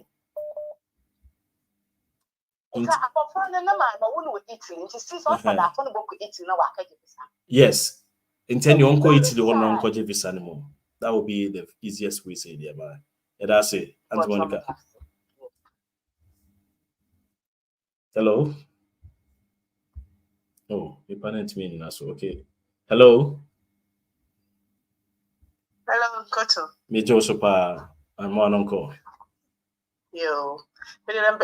yes intend you onko Italy or non ko visa ni mo that would be the easiest way say there man that's it Aunt Monica. Hello. Oh, the parent meaning so okay. Hello. Hello, Koto. Me Josepa. I'm one uncle. Yo. Me can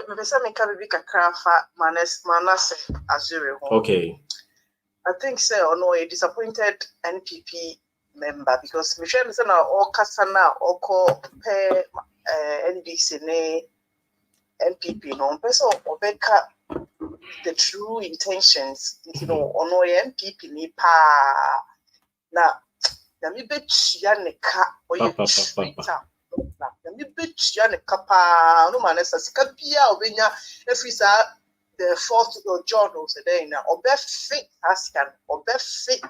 be Kakrafa Manasseh Azure. Okay. I think so. No, a disappointed NPP member because Michelle is now all Kasana or call pair NDC ne NPP. No, person Obeka the true intentions. You know, ono NPP ni pa na. Yami betia ne ka oye traitor. Yami betia ne ka pa no Manasseh sika bia obenya efisa the 4th of John was there na obe fit askan obe fit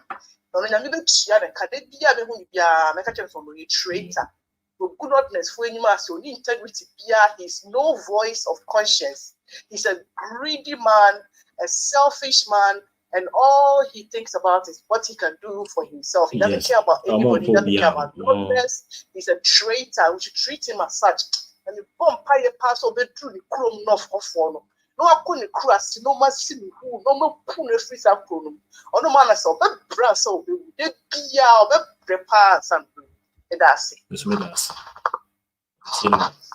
no yami betia ne ka de bia be hu bia me ka tell from a traitor. For goodness for anyma so ni integrity bia, he's no voice of conscience. He's a greedy man, a selfish man. And all he thinks about is what he can do for himself. He doesn't care about anybody. He doesn't care about others. He's a traitor. We should treat him as such. And the bomb pie pass over through the chrome north of one. No, I couldn't cross. No man see me who. No man put a freeze up chrono. Or no man I saw. But brass over. They be out. But prepare something. And that's it. That's me. That's.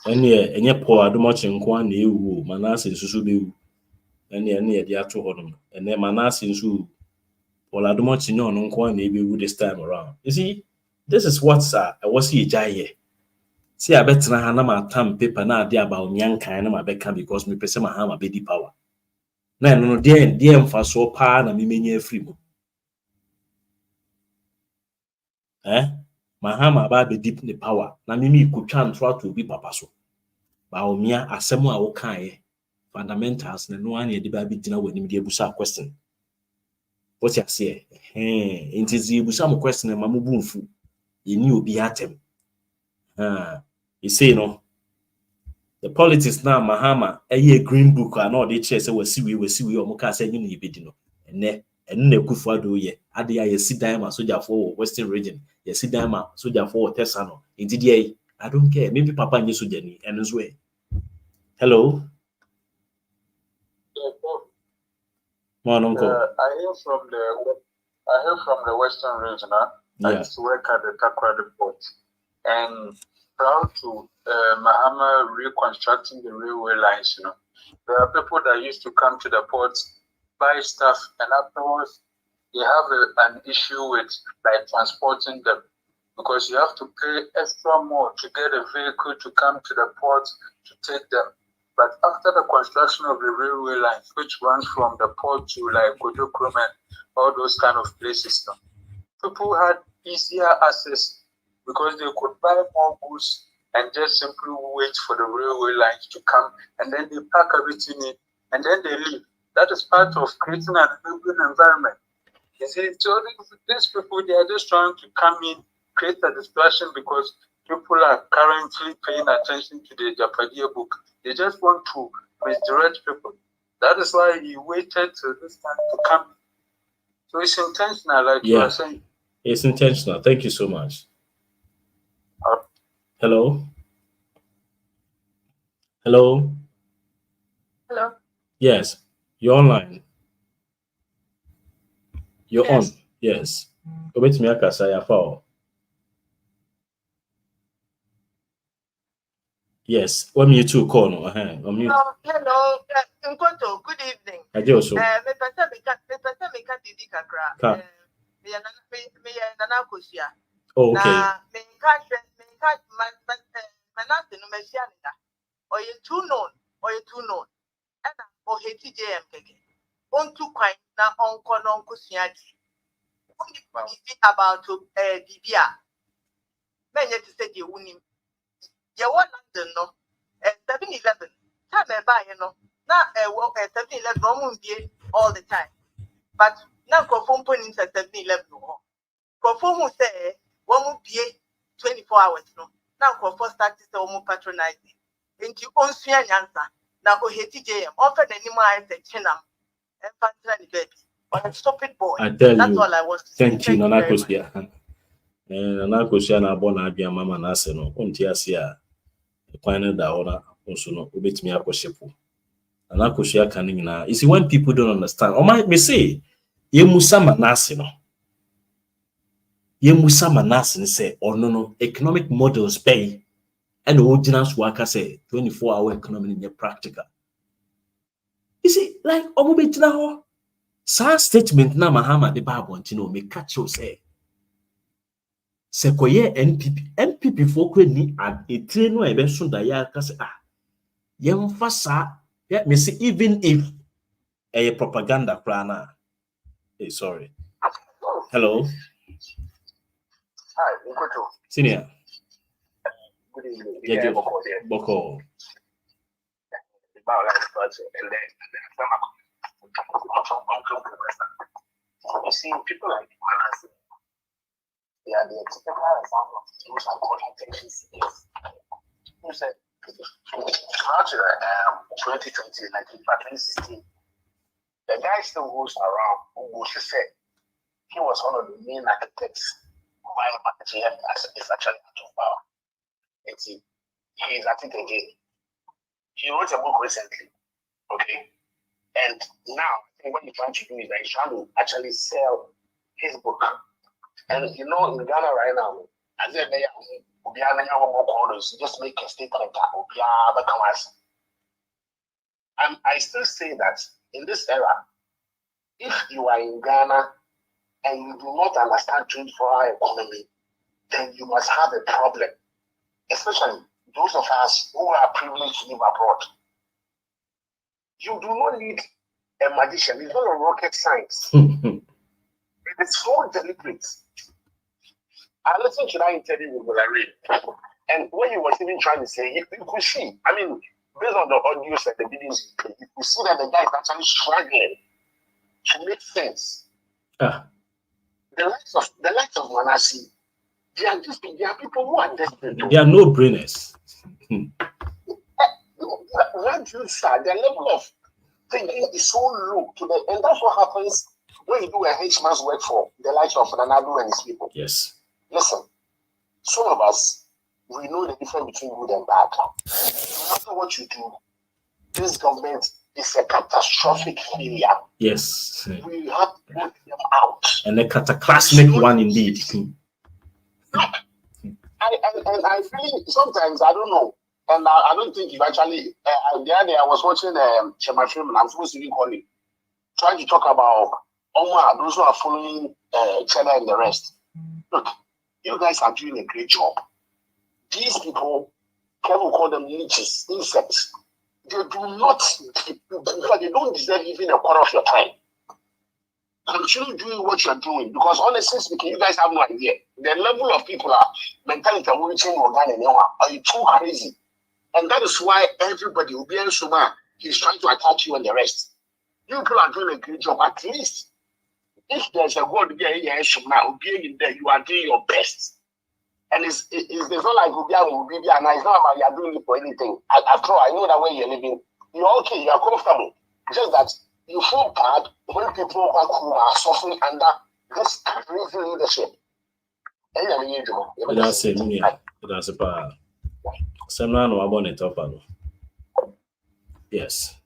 Any poor. I don't much in Kwan. You Manasseh Susu. Any the actual honor, and then Manasseh who all I do much know on Kwan maybe this time around. You see, this is what's I was here jay. See, I bet na Hanama tam paper na dia about young kind of my beckham because me person my hammer be power. No, dear for so pa na me many free. My hammer about be deep in the power. Na me could try to be papa so. Baomia asemo awokan fundamentals na no one the Bible dinner when him dey busa question. What you say? It is the busa question na mamu bunfu. You knew be atem. You say no. The politics now Mahama a green book and all the chairs we see or muka say you need be no. And ne Kufuado ye. Ade ya sit down soldier for Western region. You sit down soldier for Tesano. Indeed, I don't care. Maybe Papa knew soldier and as well. Hello. I hear from the Western region. I used to work at the Takrady port, and proud to Mahama reconstructing the railway lines. You know, there are people that used to come to the port, buy stuff, and afterwards they have an issue with like transporting them because you have to pay extra more to get a vehicle to come to the port to take them. But after the construction of the railway line, which runs from the port to like Kodokrum and all those kind of places, people had easier access because they could buy more goods and just simply wait for the railway lines to come, and then they pack everything in and then they leave. That is part of creating an enabling environment. You see, so these people, they are just trying to come in, create a distraction because people are currently paying attention to the AGYAPADIE book. They just want to misdirect people. That is why he waited till this time to come. So it's intentional, like you are saying. It's intentional. Thank you so much. Hello? Hello? Hello? Yes. You're online. You're on. Yes. Go to me, Akasaya Fao. Yes. When you two call no. Hello. Nkoto, good evening. Adeoso. Me pesa me ka didi kakra. Me nana kosia. Oh, okay. Na me ka Manasseh no me sia nda. Oye too known. And o heti JM keke. On to kwan na onko no nkosia di. Only about Bibia. Men yet to say the unim. You want London no 7-11 time buy no na 7-11 all the time, but now confirm point in 7-11 no confirm who say one be 24 hours no now confirm start to say one patronizing into on sua nyansa na o heti JM offer any more say chinam and fancy baby or stupid boy. That's all I was to say. Thank you, Nana Kosia. Nana Kosia na bona abia mama na ase no onti ase a kwan da ona also no obetimi akoshepo. Nana Kosia kan nyina. You see, when people don't understand, or might me say ye musa Manasseh no Yemusa Manasseh say, or no, economic models pay, and ordinance worker say 24-hour economy in your practical. You see, like Omobit now, sa statement na Mahama de Bible, me catch you say. Sekoye NPP folk ni at a train no ebe so da ya ka say yemfa me see even if a propaganda plan. Hey, sorry. Hello. Hi, Nkoto. Senior. Good evening. Yeah, Boko. You see, people like Manasseh, they are the typical example of those who are called intentions. Who said, throughout 2020, like 2016, the guy still goes around who said he was one of the main architects while AGF is actually out of power. And he is at it again. He wrote a book recently, okay? And now, I think what he's trying to do is that he's trying to actually sell his book. And you know, in Ghana right now, as a mayor, just make a statement. And I still say that in this era, if you are in Ghana and you do not understand 24-hour economy, then you must have a problem. Especially those of us who are privileged to live abroad. You do not need a magician. It's not a rocket science. It is so deliberate. I listened to that interview with Larry, and what he was even trying to say, you could see, I mean, based on the audios and the videos, you could see that the guy is actually struggling to make sense. The likes of Manasseh, they are people who are desperate. They are no brainers. The level of thinking is so low to the, and that's what happens when you do a henchman's work for the likes of Ronaldo and his people. Yes. Listen, some of us, we know the difference between good and bad. No matter what you do, this government is a catastrophic failure. Yes. We have to put them out. And a cataclysmic one indeed. I feel sometimes, I don't know, and I don't think you've actually, the other day I was watching Shema film, and I'm supposed to be calling, trying to talk about Omar, those who are following China and the rest. Look, you guys are doing a great job. These people, Kevin call them leeches, insects. They do not, they don't deserve even a quarter of your time. Continue doing what you're doing, because honestly speaking, you guys have no idea. The level of people are mentality are too crazy. And that is why everybody will be in Suma, he's trying to attack you and the rest. You people are doing a great job. At least if there's a word there, you are doing your best. And it's not like it's not about you're doing it for anything. After all, I know that when you're living, you're okay, you're comfortable. Just that you feel bad when people who are suffering under this crazy leadership. That's it, that's a part. Someone who abon it up. Yes.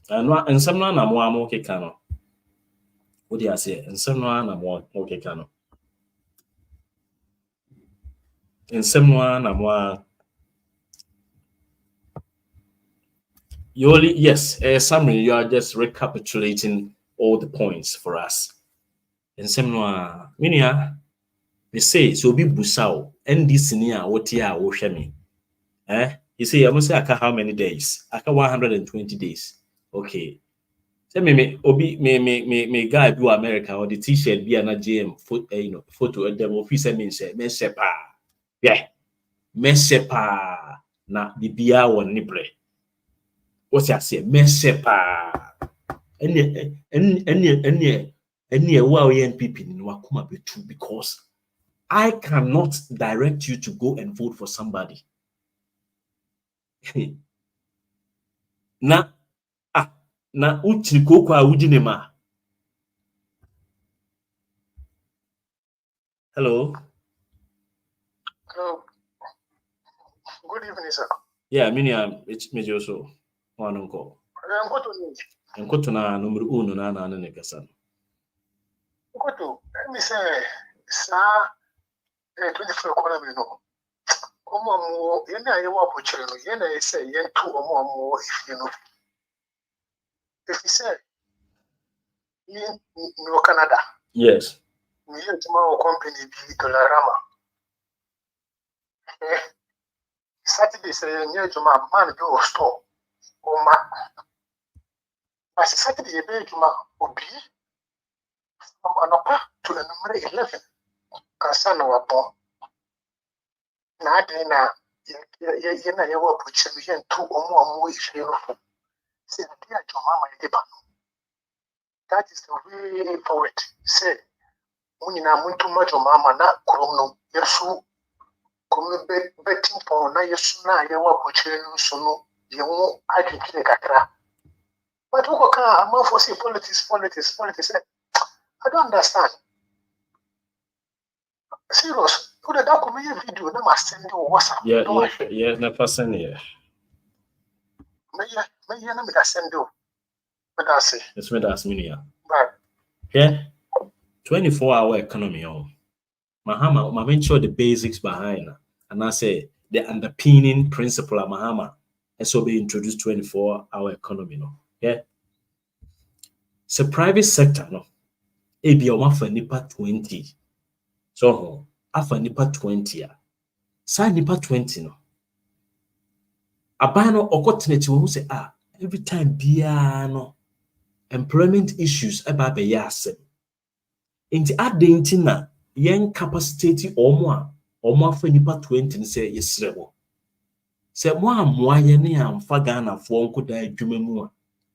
And someone I'm one more kekano. What do you say? And someone I'm one more kekano. And someone I'm one. You only, yes, summary, you are just recapitulating all the points for us. And someone, Minia, they say, so be busao, and this near what ya will share me. You say, I must say, how many days? 120 days. Okay. Say me guy do America or the t-shirt be an GM photo at them office and say, Messepa. Yeah. Messepa na the beer one nibre. What's I say? Messepa. Any wow NPP in Wakuma be true, because I cannot direct you to go and vote for somebody. Na uchiko kwa ujinema. Hello. Hello. Good evening, sir. Yeah, it's me also. One uncle. And go to na number 1 na na na kasan. Let me say, Sir, 24 economy no. Omo you know you work with children, you know say you two omo you know. If you say you no Canada. Yes. Me and tomorrow company be Dollarama. Saturday say near to my man go store. Oh ma. I Saturday you be to my obi. From Anopa to the number 11. Kasa no wapo. Na ade na ye na ye wo puche me yen to omo ihwe no. Say ade ajo mama ye ba. That is the way forward. Say muni na muntu majo mama na krom no yesu komi betting for na yesu na ye wo puche no so no ye wo adwetire kakra. But who can amount for say politics. I don't understand. Serious. Put a document video, no must send you WhatsApp. Yeah, never send here. May you not send you. But I say, it's me that's me. Right. Yeah. 24-hour economy. Mahama, I mentioned the basics behind, and I say the underpinning principle of Mahama has also been introduced 24-hour economy. No, yeah. So private sector, no, it be a nipa 20. So, after nipa 20, sa nipa 20 no. Abano okoteneti who say every time bia no employment issues eba be yasem. Inti adenti na yen capacity omo afa nipa 20 ni say yesrebo. Se mo amoa ye ne amfa Ghana fo nkoda adwuma mu a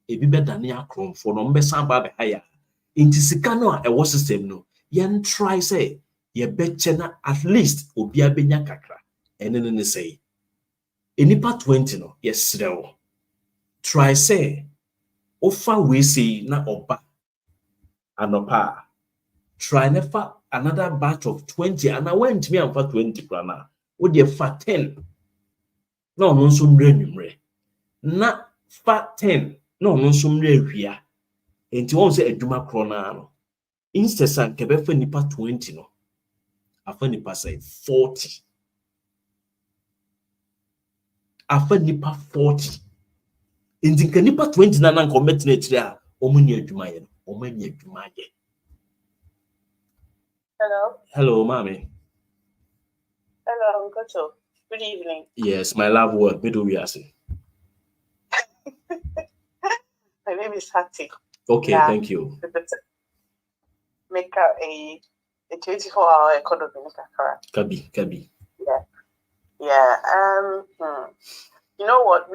ebi bedane akromfo no mbesa ba be haya. Inti sika no a ewo system no yen try say ye beche na at least obi abenya kakra. Ene ne say enipa 20 no yesrebo. Try say offer we say na oba anopa. Try never another batch of 20 and I went me and for 20 krana. Would you fat 10? No, no, some renumre. Na fat 10. No, some rewia. And you won't say a duma krona. Instead, san kebefe nipa 20 no. Afa nipa say 40. Afa nipa 40. Inti nipa 20 na nan commit na omuni adwuma ye. Omani adwuma ye. Hello. Hello, mommy. Hello, Uncle. Good evening. Yes, my love word. Me do we say. My name is Hattie. Okay, yeah. Thank you. Make a 24-hour economy. Kabi. Yeah. You know what?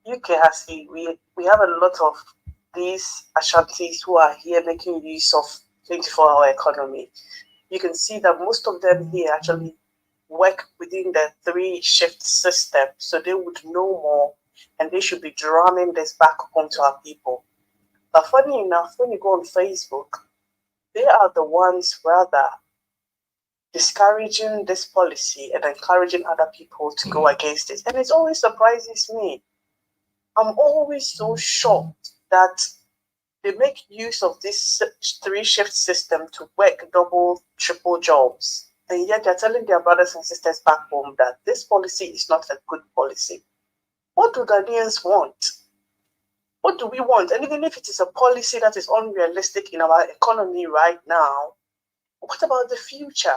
UK has we have a lot of these Ashantis who are here making use of 24-hour economy. You can see that most of them here actually work within the 3-shift system, so they would know more and they should be drumming this back home to our people. But funny enough, when you go on Facebook, they are the ones rather discouraging this policy and encouraging other people to go against it. And it always surprises me. I'm always so shocked that they make use of this 3-shift system to work double, triple jobs. And yet they're telling their brothers and sisters back home that this policy is not a good policy. What do Ghanaians want? What do we want? And even if it is a policy that is unrealistic in our economy right now, what about the future?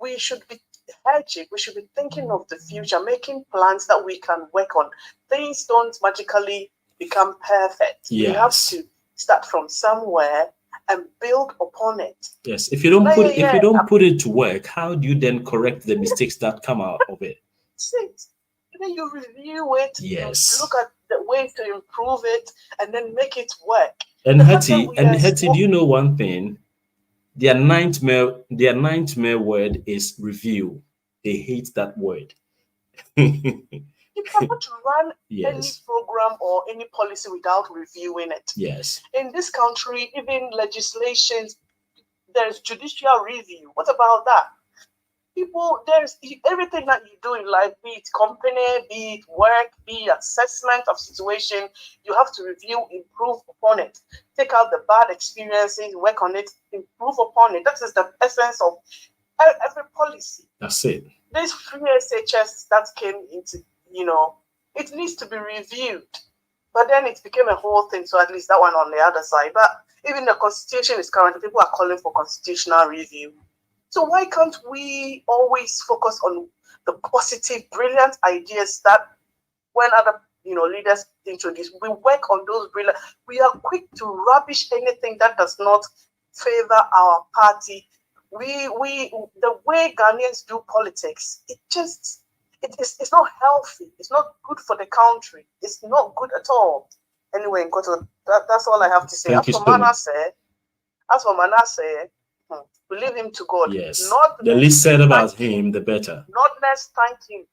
We should be hedging. We should be thinking of the future, making plans that we can work on. Things don't magically become perfect. Yes. We have to start from somewhere and build upon it. Yes. If you don't put it to work, how do you then correct the mistakes that come out of it? Then you review it. Yes. You look at the ways to improve it and then make it work. And Hattie, do you know one thing? Their nightmare word is review. They hate that word. You cannot run any program or any policy without reviewing it. Yes. In this country, even legislation, there's judicial review. What about that? people, there's everything that you do in life, be it company, be it work, be it assessment of situation, you have to review, improve upon it, take out the bad experiences, work on it, improve upon it. That is the essence of every policy. That's it. This free SHS that came into, it needs to be reviewed. But then it became a whole thing, so at least that one on the other side. But even the constitution is current, people are calling for constitutional review. So why can't we always focus on the positive, brilliant ideas that when other leaders introduce, we work on those brilliant. We are quick to rubbish anything that does not favor our party. The way Ghanaians do politics, it's not healthy. It's not good for the country. It's not good at all. Anyway, that's all I have to say. As for Manasseh, we leave him to God. Yes. The least said about him, the better. Not let's thank him.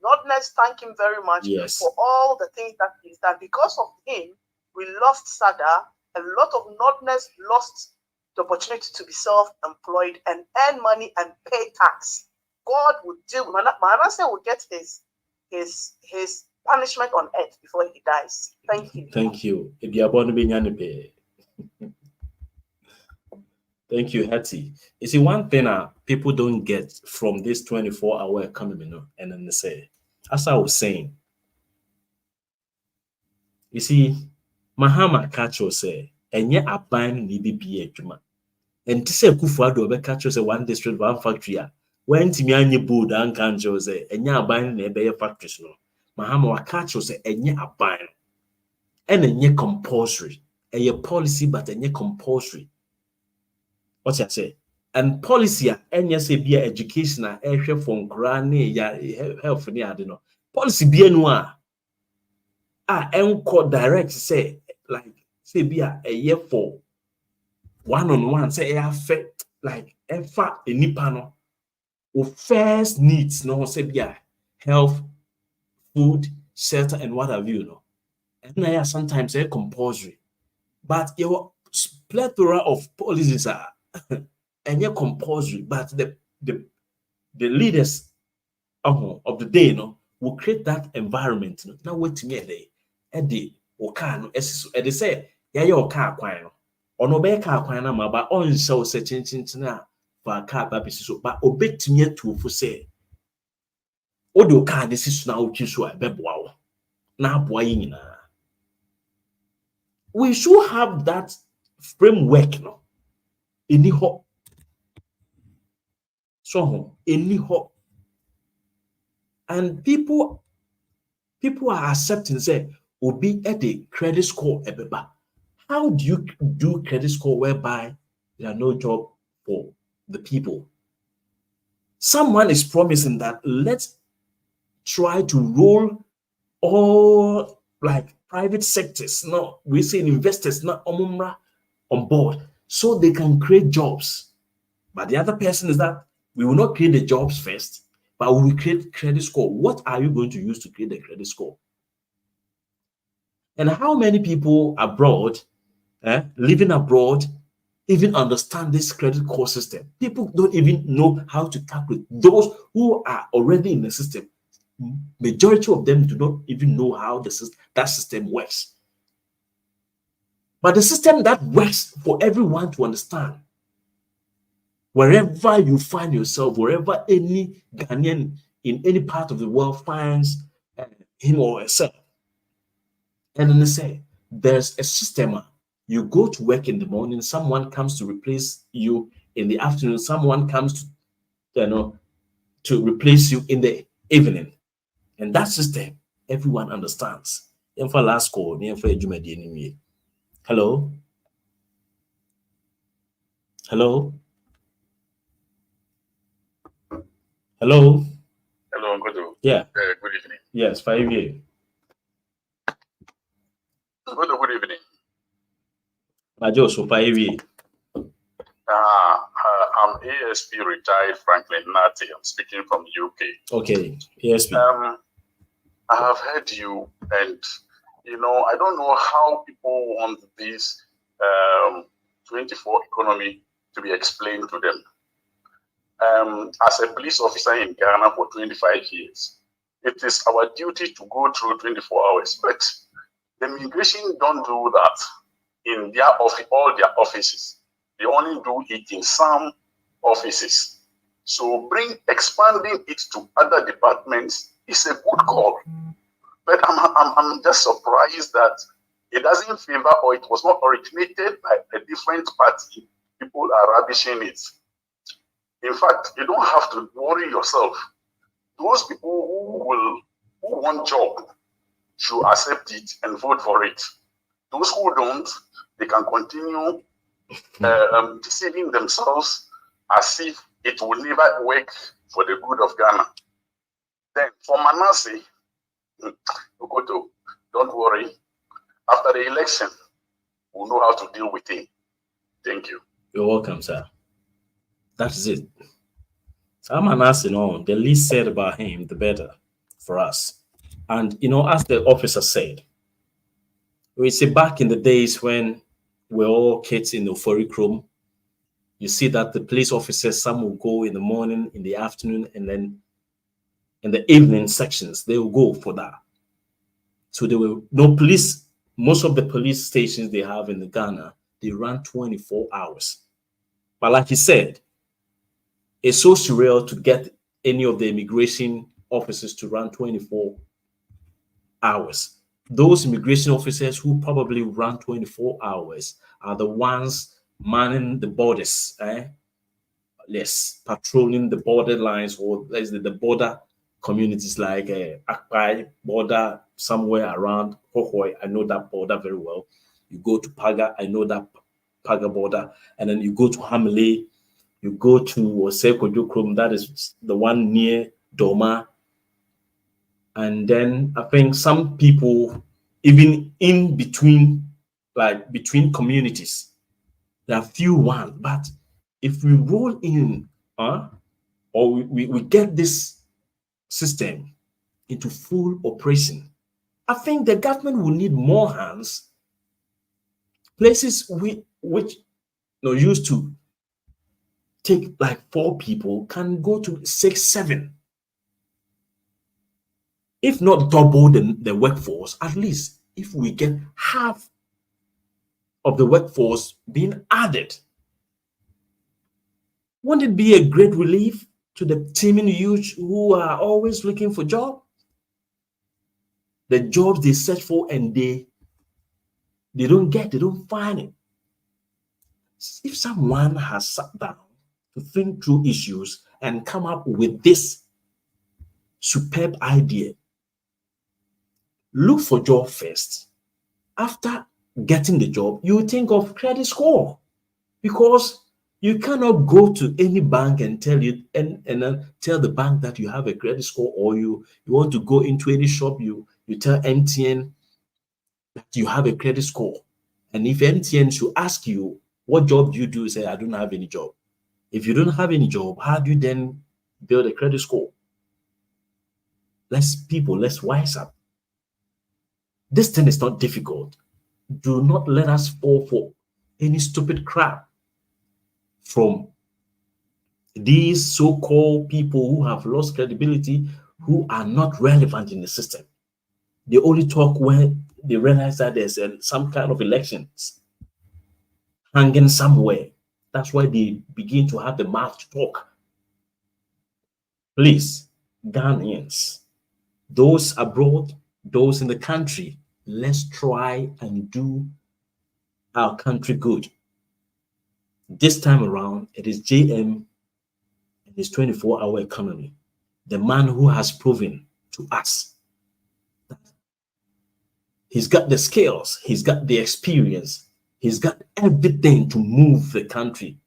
Not let's thank him very much for all the things that he's done. Because of him, we lost Sada. A lot of Nordness lost the opportunity to be self-employed and earn money and pay tax. God would deal. Manasseh will get his punishment on earth before he dies. Thank you. Thank you. Thank you, Hattie. You see, one thing people don't get from this 24-hour economy, and then they say, as I was saying, you see, Mahama Kacho say, and yet a buying need be a juma. And to say Kufuado be Kacho say one district, one factory, when Timiani Bood and Kanjo say, and ya buying a bay factories, no. Mahama Kacho say, and yet a buying, and a ye compulsory, a policy, but a ye compulsory. What I say? And policy and yes, be education from granny health no policy be no enco direct say like say be a year for one-on-one say affect like ever nipa no or first needs no say be a health, food, shelter and what have you and I sometimes compulsory, but your plethora of policies are and yet compulsory, but the leaders of the day will create that environment. Now wait to me a day. They say, your car quine. Or no be car quine, but on so searching for a car baby so but obey to me to say. Odo car this is now choose a bebo. Now boy we should have that framework in the hope. So any hope. And people are accepting say will be at the credit score ebeba. How do you do credit score whereby there are no job for the people? Someone is promising that let's try to roll all like private sectors, we say investors, on board so they can create jobs. But the other person is that we will not create the jobs first, but we will create credit score. What are you going to use to create the credit score? And how many people abroad, living abroad, even understand this credit score system? People don't even know how to calculate. Those who are already in the system, majority of them do not even know how that system works. But the system that works for everyone to understand, wherever you find yourself, wherever any Ghanaian in any part of the world finds him or herself, and then they say, there's a system. You go to work in the morning, someone comes to replace you in the afternoon, someone comes to replace you in the evening. And that system, everyone understands. Hello? Hello? Hello? Hello, Uncle. Yeah. Good evening. Yes, 5 years. Good evening. So 5 years. I'm ASP retired Franklin Nati. I'm speaking from UK. Okay, ASP. I have heard you, and I don't know how people want this 24 economy to be explained to them. as a police officer in Ghana for 25 years, it is our duty to go through 24 hours. But the immigration don't do that in their all their offices. They only do it in some offices. So expanding it to other departments is a good call. But I'm just surprised that it doesn't favor, or it was not originated by a different party. People are rubbishing it. In fact, you don't have to worry yourself. Those people who want job should accept it and vote for it. Those who don't, they can continue deceiving themselves as if it will never work for the good of Ghana. Then for Manasseh, Okoto, don't worry. After the election, we'll know how to deal with him. Thank you. You're welcome, sir. That is it. So Manasseh, the least said about him, the better for us. And, as the officer said, we see back in the days when we're all kids in the euphoric room, you see that the police officers, some will go in the morning, in the afternoon, and then in the evening sections, they will go for that. So there were no police. Most of the police stations they have in Ghana, they run 24 hours. But like he said, it's so surreal to get any of the immigration officers to run 24 hours. Those immigration officers who probably run 24 hours are the ones manning the borders, yes, patrolling the border lines, or let's say the border communities like AGYAPADIE border somewhere around Hohoi. I know that border very well. You go to Paga, I know that Paga border, and then you go to Hamile, you go to Oseko Jokrom, that is the one near Doma. And then I think some people, even in between, like between communities, there are few ones. But if we roll in, or we get this system into full operation, I think the government will need more hands. Places which used to take like 4 people can go to 6, 7. If not double the workforce, at least if we get half of the workforce being added, won't it be a great relief to the teeming youth who are always looking for jobs? The jobs they search for and they don't get, they don't find it. If someone has sat down to think through issues and come up with this superb idea, look for job first. After getting the job, you think of credit score, because you cannot go to any bank and tell the bank that you have a credit score, or you want to go into any shop, you tell MTN that you have a credit score. And if MTN should ask you, what job do you do? Say, I don't have any job. If you don't have any job, how do you then build a credit score? Let's wise up. This thing is not difficult. Do not let us fall for any stupid crap from these so-called people who have lost credibility, who are not relevant in the system. They only talk when they realize that there's some kind of elections hanging somewhere. That's why they begin to have the mouth to talk. Please, Ghanaians, those abroad, those in the country, let's try and do our country good. This time around, it is JM and his 24-hour economy, the man who has proven to us that he's got the skills, he's got the experience, he's got everything to move the country.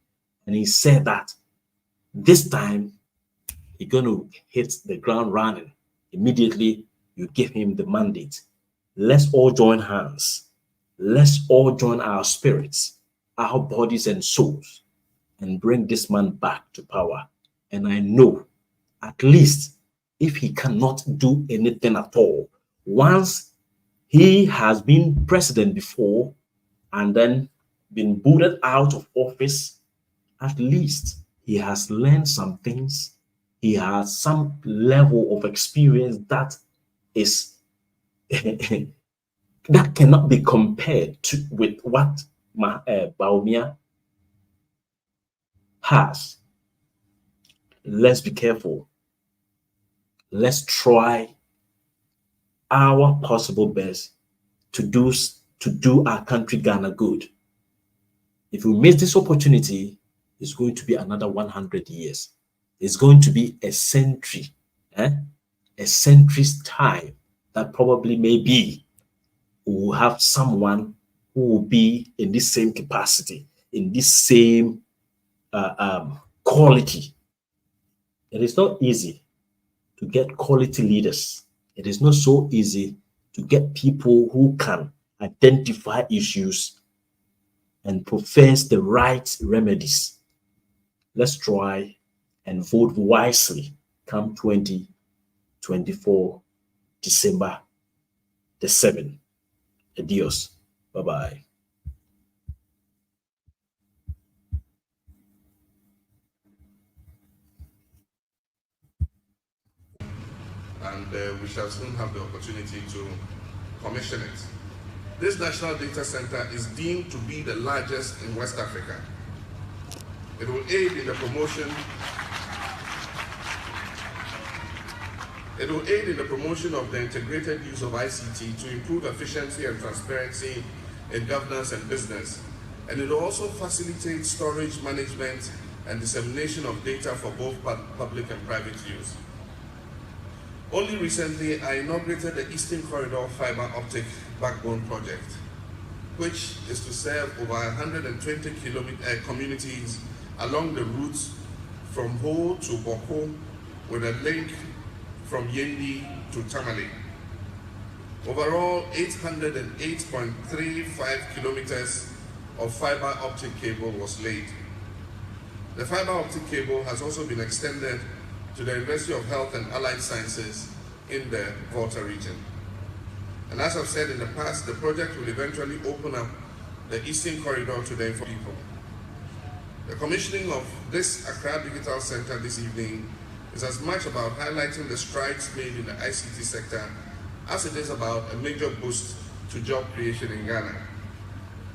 And he said that this time he's going to hit the ground running. Immediately, you give him the mandate. Let's all join hands. Let's all join our spirits, our bodies and souls, and bring this man back to power. And I know, at least, if he cannot do anything at all, once he has been president before and then been booted out of office, at least he has learned some things. He has some level of experience that is that cannot be compared to with what Bawumia has. Let's be careful. Let's try our possible best to do our country Ghana good. If we miss this opportunity, it's going to be another 100 years. It's going to be a century, a century's time that probably maybe we will have someone who will be in this same capacity, in this same quality. It is not easy to get quality leaders. It is not so easy to get people who can identify issues and profess the right remedies. Let's try and vote wisely come 2024 December the 7th. Adios. Bye-bye. And we shall soon have the opportunity to commission it. This national data center is deemed to be the largest in West Africa. It will aid in the promotion of the integrated use of ICT to improve efficiency and transparency in governance and business. And it will also facilitate storage management and dissemination of data for both public and private use. Only recently, I inaugurated the Eastern Corridor Fiber Optic Backbone Project, which is to serve over 120 communities along the routes from Ho to Boko, with a link from Yendi to Tamale. Overall, 808.35 kilometers of fiber optic cable was laid. The fiber optic cable has also been extended to the University of Health and Allied Sciences in the Volta region. And as I've said in the past, the project will eventually open up the Eastern Corridor to the people. The commissioning of this Accra Digital Center this evening is as much about highlighting the strides made in the ICT sector as it is about a major boost to job creation in Ghana.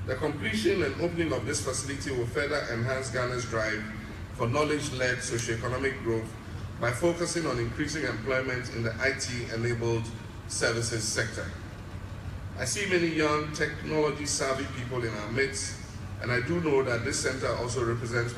The completion and opening of this facility will further enhance Ghana's drive for knowledge-led socioeconomic growth by focusing on increasing employment in the IT-enabled services sector. I see many young technology-savvy people in our midst, and I do know that this center also represents